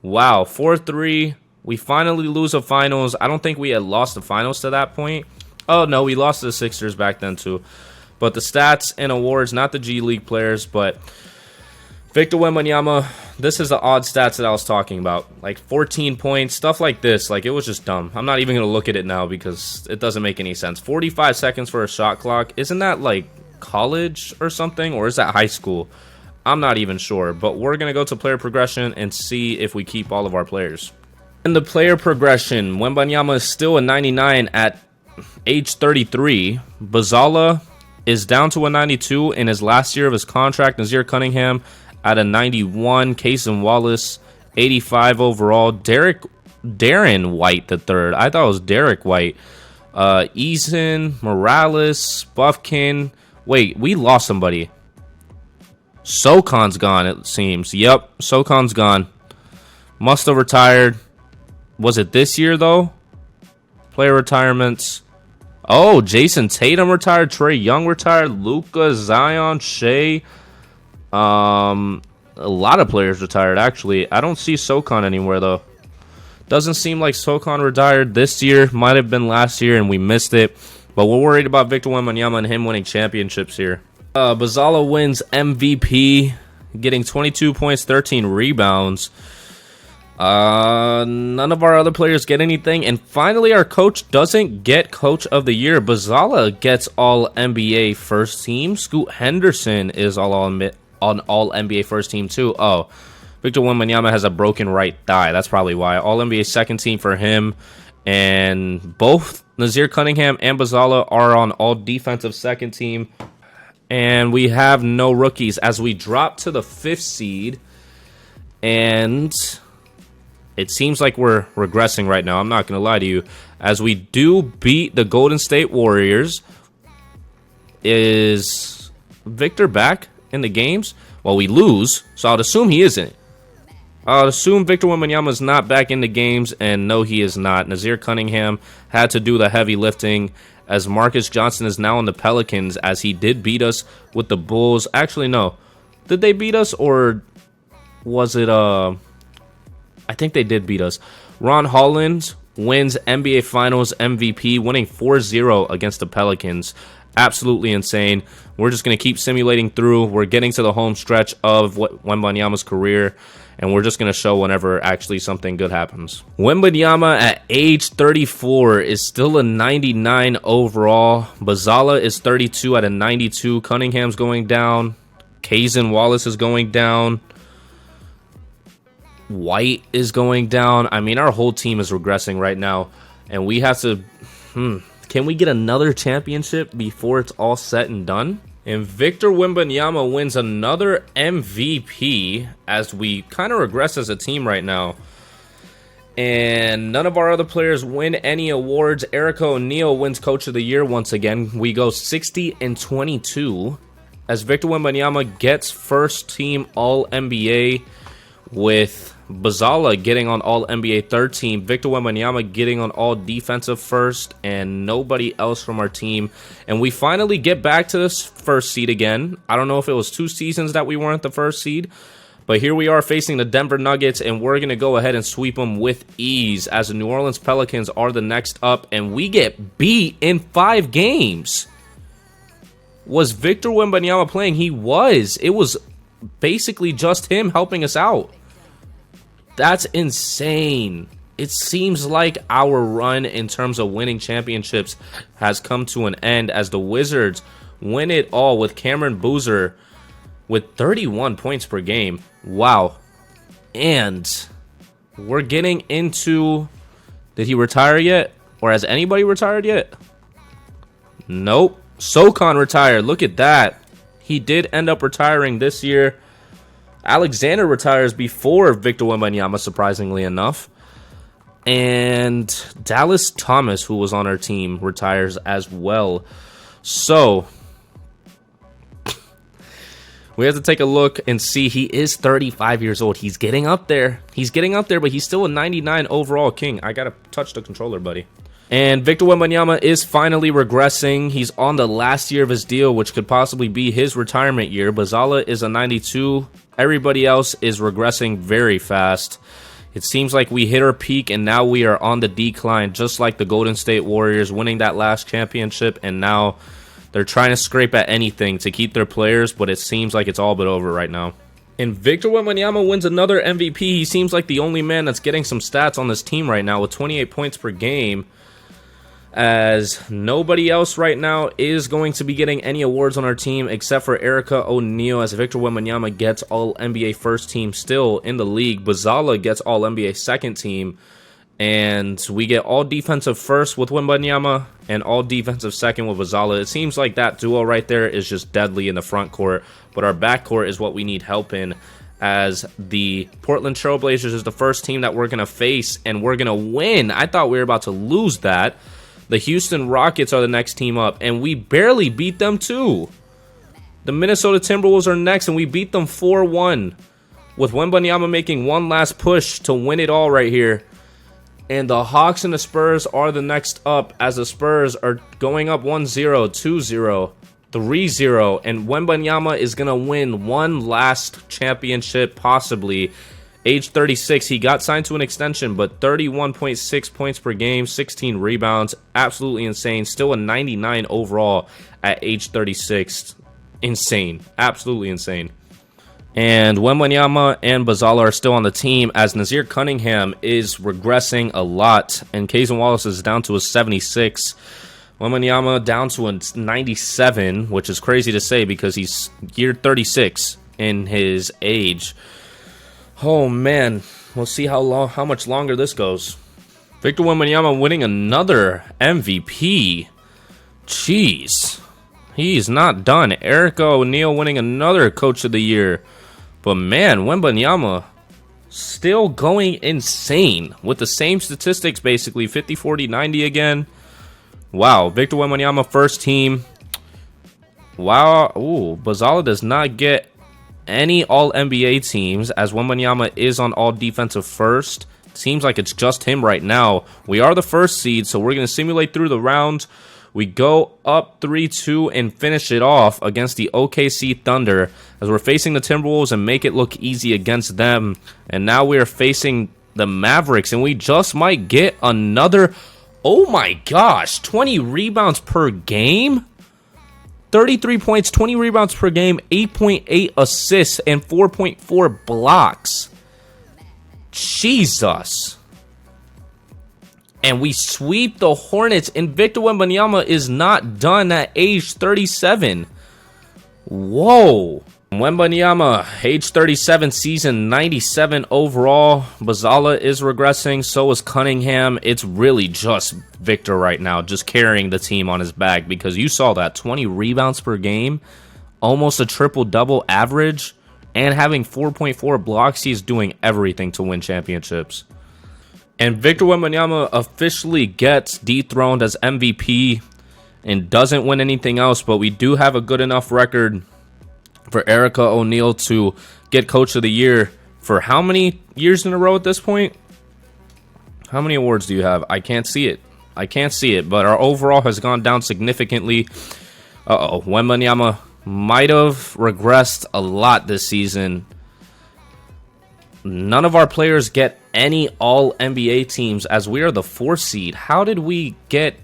Wow, 4-3. We finally lose a finals. I don't think we had lost the finals to that point. Oh, no, we lost to the Sixers back then, too. But the stats and awards, not the G League players, but Victor Wembanyama, this is the odd stats that I was talking about. Like 14 points, stuff like this. Like, it was just dumb. I'm not even going to look at it now because it doesn't make any sense. 45 seconds for a shot clock. Isn't that like college or something? Or is that high school? I'm not even sure. But we're going to go to player progression and see if we keep all of our players. In the player progression, Wembanyama is still a 99 at age 33. Bazala is down to a 92 in his last year of his contract. Nazir Cunningham at a 91. Cason Wallace, 85 overall. Darren White the third. I thought it was Derek White. Eason, Morales, Buffkin. Wait, we lost somebody. Sokon's gone, it seems. Yep, Sokon's gone. Must have retired. Was it this year, though? Player retirements. Oh, Jason Tatum retired. Trae Young retired. Luka, Zion, Shea. A lot of players retired, actually. I don't see Sokon anywhere, though. Doesn't seem like Sokon retired this year. Might have been last year, and we missed it. But we're worried about Victor Wembanyama and him winning championships here. Bazala wins MVP, getting 22 points, 13 rebounds. None of our other players get anything. And finally, our coach doesn't get Coach of the Year. Bazala gets All-NBA First Team. Scoot Henderson is on All-NBA First Team, too. Oh, Victor Wembanyama has a broken right thigh. That's probably why. All-NBA Second Team for him. And both Nazir Cunningham and Bazala are on All-Defensive Second Team. And we have no rookies as we drop to the 5th seed. And it seems like we're regressing right now. I'm not going to lie to you. As we do beat the Golden State Warriors. Is Victor back in the games? Well, we lose, so I'd assume he isn't. I'll assume Victor Wembanyama is not back in the games, and no, he is not. Nazir Cunningham had to do the heavy lifting, as Marcus Johnson is now on the Pelicans, as he did beat us with the Bulls. Actually, no. Did they beat us, or was it, I think they did beat us. Ron Holland wins NBA Finals MVP, winning 4-0 against the Pelicans. Absolutely insane. We're just going to keep simulating through. We're getting to the home stretch of Wembanyama's career, and we're just going to show whenever actually something good happens. Wembanyama at age 34 is still a 99 overall. Bazala is 32 at a 92. Cunningham's going down. Cason Wallace is going down. White is going down. I mean, our whole team is regressing right now, and we have to... Can we get another championship before it's all set and done? And Victor Wembanyama wins another MVP as we kind of regress as a team right now. And none of our other players win any awards. Erica O'Neal wins Coach of the Year once again. We go 60-22 as Victor Wembanyama gets first team All-NBA with Bazala getting on All-NBA third team, Victor Wembanyama getting on All-Defensive first, and nobody else from our team. And we finally get back to this first seed again. I don't know if it was 2 seasons that we weren't the first seed, but here we are facing the Denver Nuggets, and we're going to go ahead and sweep them with ease as the New Orleans Pelicans are the next up, and we get beat in 5 games. Was Victor Wembanyama playing? He was. It was basically just him helping us out. That's insane. It seems like our run in terms of winning championships has come to an end as the Wizards win it all with Cameron Boozer with 31 points per game. Wow. And we're getting into... Did he retire yet? Or has anybody retired yet? Nope. Socon retired. Look at that. He did end up retiring this year. Alexander retires before Victor Wembanyama, surprisingly enough. And Dallas Thomas, who was on our team, retires as well. So, we have to take a look and see. He is 35 years old. He's getting up there. He's getting up there, but he's still a 99 overall king. I gotta touch the controller, buddy. And Victor Wembanyama is finally regressing. He's on the last year of his deal, which could possibly be his retirement year. Bazala is a 92. Everybody else is regressing very fast. It seems like we hit our peak, and now we are on the decline, just like the Golden State Warriors winning that last championship, and now they're trying to scrape at anything to keep their players, but it seems like it's all but over right now. And Victor Wembanyama wins another MVP. He seems like the only man that's getting some stats on this team right now with 28 points per game, as nobody else right now is going to be getting any awards on our team except for Erica O'Neal, as Victor Wembanyama gets All-NBA first team still in the league. Bazala gets All-NBA second team, and we get All-Defensive first with Wembanyama and All-Defensive second with Bazala. It seems like that duo right there is just deadly in the front court, but our back court is what we need help in, as the Portland Trailblazers is the first team that we're going to face, and we're going to win. I thought we were about to lose that. The Houston Rockets are the next team up, and we barely beat them too. The Minnesota Timberwolves are next, and we beat them 4-1, with Wembanyama making one last push to win it all right here. And the Hawks and the Spurs are the next up, as the Spurs are going up 1-0, 2-0, 3-0, and Wembanyama is going to win one last championship, possibly. Age 36, he got signed to an extension, but 31.6 points per game, 16 rebounds, absolutely insane. Still a 99 overall at age 36. Insane, absolutely insane. And Wembanyama and Bazala are still on the team, as Nazir Cunningham is regressing a lot, and Kaysen Wallace is down to a 76. Wembanyama down to a 97, which is crazy to say because he's year 36 in his age. Oh man, we'll see how much longer this goes. Victor Wembanyama winning another MVP. Jeez, he's not done. Erica O'Neal winning another Coach of the Year. But man, Wembanyama still going insane with the same statistics, basically 50, 40, 90 again. Wow, Victor Wembanyama first team. Wow, ooh, Bazala does not get any All-NBA teams, as Wembanyama is on All-Defensive first. Seems like it's just him right now. We are the first seed, so we're going to simulate through the round. We go up 3-2 and finish it off against the OKC Thunder, as we're facing the Timberwolves and make it look easy against them. And now we are facing the Mavericks, and we just might get another... Oh my gosh, 20 rebounds per game? 33 points, 20 rebounds per game, 8.8 assists, and 4.4 blocks. Jesus. And we sweep the Hornets, and Victor Wembanyama is not done at age 37. Whoa. Wembanyama, age 37, season 97 overall. Bazala is regressing, so is Cunningham. It's really just Victor right now, just carrying the team on his back, because you saw that 20 rebounds per game. almost a triple-double average, and having 4.4 blocks. He's doing everything to win championships. And Victor Wembanyama officially gets dethroned as MVP and doesn't win anything else, but we do have a good enough record for Erica O'Neal to get Coach of the Year for how many years in a row at this point? How many awards do you have? I can't see it. But our overall has gone down significantly. Wembanyama might have regressed a lot this season. None of our players get any All-NBA teams as we are the 4th seed. How did we get...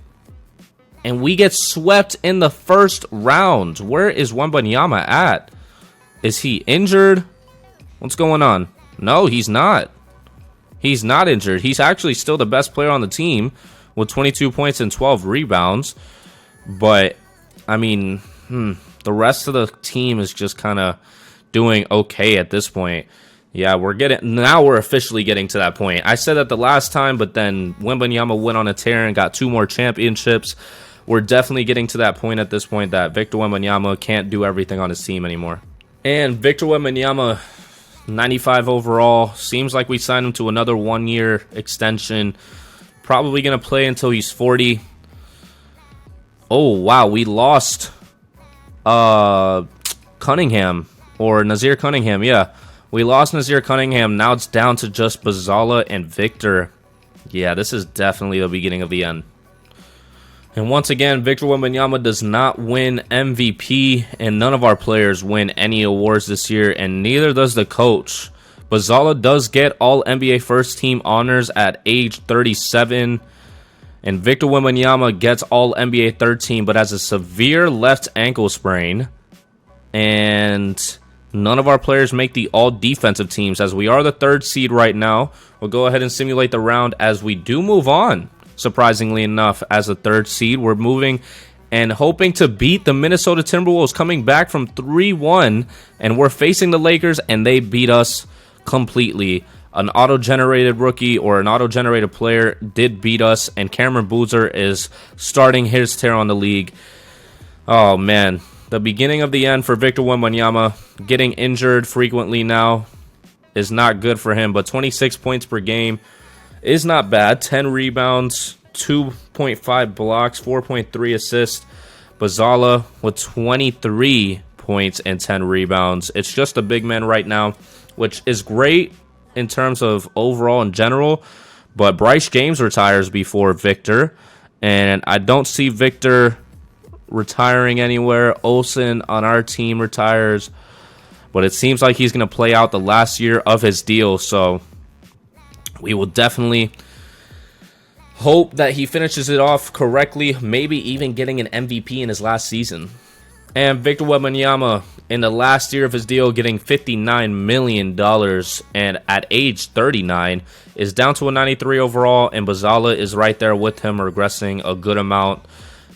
And we get swept in the first round. Where is Wembanyama at? Is he injured? What's going on? No, he's not. He's not injured. He's actually still the best player on the team with 22 points and 12 rebounds. But, I mean, the rest of the team is just kind of doing okay at this point. Yeah, now we're officially getting to that point. I said that the last time, but then Wembanyama went on a tear and got 2 more championships. We're definitely getting to that point at this point that Victor Wembanyama can't do everything on his team anymore. And Victor Wembanyama, 95 overall. Seems like we signed him to another 1-year extension. Probably going to play until he's 40. Oh, wow. We lost Cunningham, or Nazir Cunningham. Yeah, we lost Nazir Cunningham. Now it's down to just Bazala and Victor. Yeah, this is definitely the beginning of the end. And once again, Victor Wembanyama does not win MVP, and none of our players win any awards this year, and neither does the coach. Bazala does get All-NBA First Team honors at age 37, and Victor Wembanyama gets All-NBA Third Team, but has a severe left ankle sprain, and none of our players make the All-Defensive Teams, as we are the 3rd seed right now. We'll go ahead and simulate the round as we do move on. Surprisingly enough, as a 3rd seed, we're moving and hoping to beat the Minnesota Timberwolves, coming back from 3-1, and we're facing the Lakers, and they beat us completely. An auto-generated rookie or an auto-generated player did beat us, and Cameron Boozer is starting his tear on the league. Oh, man. The beginning of the end for Victor Wembanyama. Getting injured frequently now is not good for him, but 26 points per game is not bad. 10 rebounds, 2.5 blocks, 4.3 assists. Bazala with 23 points and 10 rebounds. It's just a big man right now, which is great in terms of overall in general. But Bryce James retires before Victor, and I don't see Victor retiring anywhere. Olsen on our team retires, but it seems like he's going to play out the last year of his deal, so we will definitely hope that he finishes it off correctly, maybe even getting an MVP in his last season. And Victor Wembanyama, in the last year of his deal, getting $59 million, and at age 39, is down to a 93 overall, and Bazala is right there with him, regressing a good amount.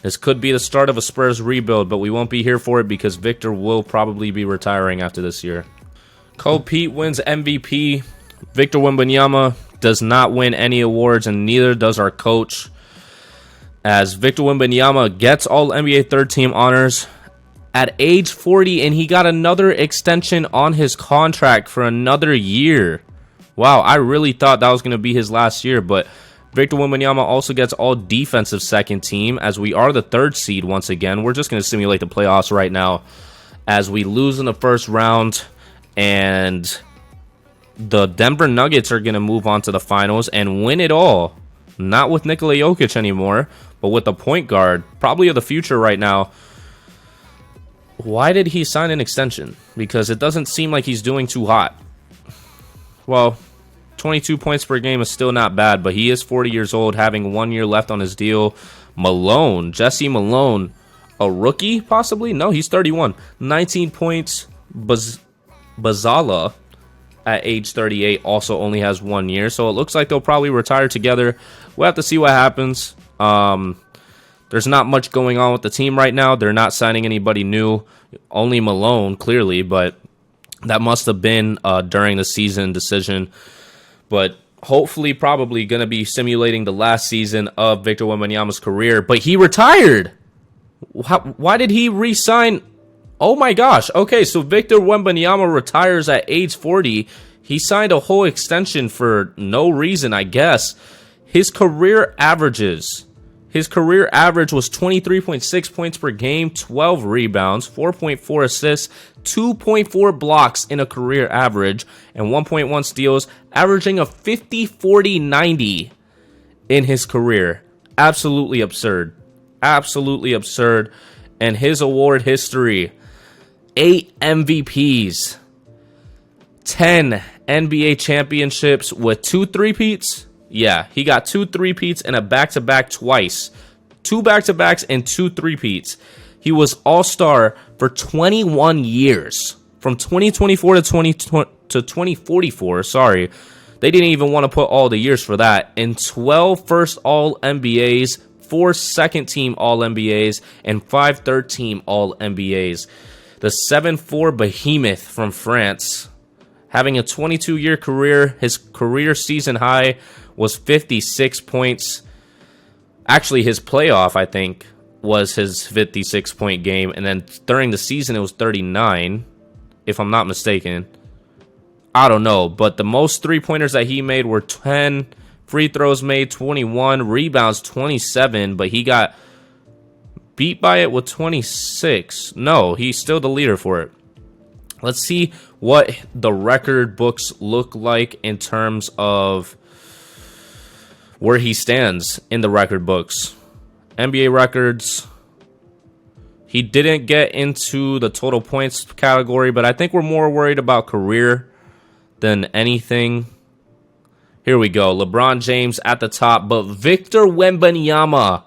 This could be the start of a Spurs rebuild, but we won't be here for it because Victor will probably be retiring after this year. Cole Pete wins MVP. Victor Wembanyama does not win any awards, and neither does our coach, as Victor Wembanyama gets All-NBA Third Team honors at age 40, and he got another extension on his contract for another year. Wow, I really thought that was going to be his last year, but Victor Wembanyama also gets All-Defensive Second Team, as we are the 3rd seed once again. We're just going to simulate the playoffs right now, as we lose in the first round, and the Denver Nuggets are going to move on to the finals and win it all. Not with Nikola Jokic anymore, but with the point guard, probably of the future right now. Why did he sign an extension? Because it doesn't seem like he's doing too hot. Well, 22 points per game is still not bad, but he is 40 years old, having 1 year left on his deal. Malone, Jesse Malone, a rookie possibly? No, he's 31. 19 points. Bazala, at age 38, also only has 1 year, so it looks like they'll probably retire together. We'll have to see what happens. There's not much going on with the team right now. They're not signing anybody new, only Malone, clearly, but that must have been during the season decision. But hopefully, probably going to be simulating the last season of Victor Wembanyama's career, but he retired. Why did he re-sign Oh my gosh. Okay, so Victor Wembanyama retires at age 40. He signed a whole extension for no reason, I guess. His career average was 23.6 points per game, 12 rebounds, 4.4 assists, 2.4 blocks in a career average, and 1.1 steals, averaging a 50-40-90 in his career. Absolutely absurd. Absolutely absurd. And his award history: 8 MVPs, 10 NBA championships with 2 three-peats. Yeah, he got 2 three-peats and a back-to-back twice. 2 back-to-backs and 2 three-peats. He was all-star for 21 years. From 2024 to 2044, sorry. They didn't even want to put all the years for that. And 12 first All-NBAs, 4 second-team All-NBAs, and 5 third-team All-NBAs. The 7'4" behemoth from France, having a 22-year career. His career season high was 56 points. Actually, his playoff, I think, was his 56-point game. And then during the season, it was 39, if I'm not mistaken. I don't know. But the most three-pointers that he made were 10. Free throws made 21. Rebounds 27. But he got beat by it with 26. No, he's still the leader for it. Let's see what the record books look like in terms of where he stands in the record books. NBA records. He didn't get into the total points category, but I think we're more worried about career than anything. Here we go. LeBron James at the top, but Victor Wembanyama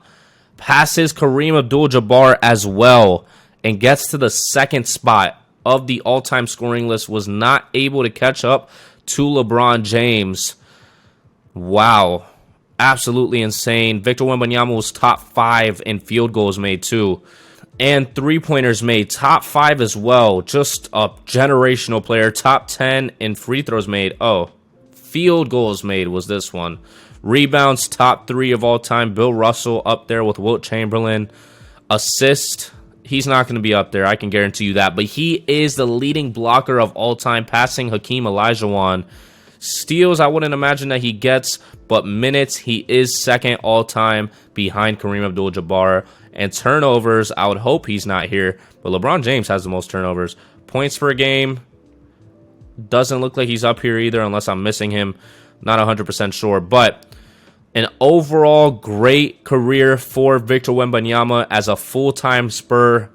passes Kareem Abdul-Jabbar as well and gets to the second spot of the all-time scoring list. Was not able to catch up to LeBron James. Wow. Absolutely insane. Victor Wembanyama was top 5 in field goals made too. And three-pointers made. Top 5 as well. Just a generational player. Top 10 in free throws made. Oh, field goals made was this one. Rebounds, top 3 of all time. Bill Russell up there with Wilt Chamberlain. Assist, he's not going to be up there. I can guarantee you that. But he is the leading blocker of all time, passing Hakeem Olajuwon. Steals, I wouldn't imagine that he gets, but minutes, he is second all-time behind Kareem Abdul-Jabbar. And turnovers, I would hope he's not here, but LeBron James has the most turnovers. Points per game, doesn't look like he's up here either unless I'm missing him. Not 100% sure, but an overall great career for Victor Wembanyama as a full-time Spur.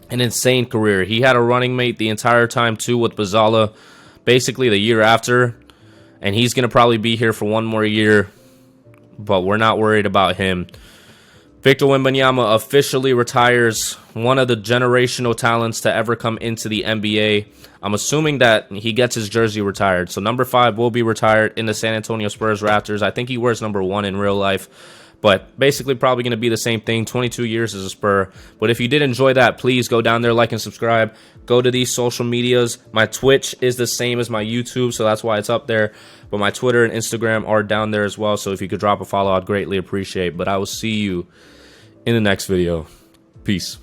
An insane career. He had a running mate the entire time too with Bazala, basically the year after, and he's going to probably be here for one more year, but we're not worried about him. Victor Wembanyama officially retires, one of the generational talents to ever come into the NBA. I'm assuming that he gets his jersey retired, so number 5 will be retired in the San Antonio Spurs Raptors. I think he wears number 1 in real life, but basically probably going to be the same thing. 22 years as a Spur. But if you did enjoy that, please go down there, like and subscribe. Go to these social medias. My Twitch is the same as my YouTube, so that's why it's up there. But my Twitter and Instagram are down there as well, so if you could drop a follow, I'd greatly appreciate. But I will see you in the next video. Peace.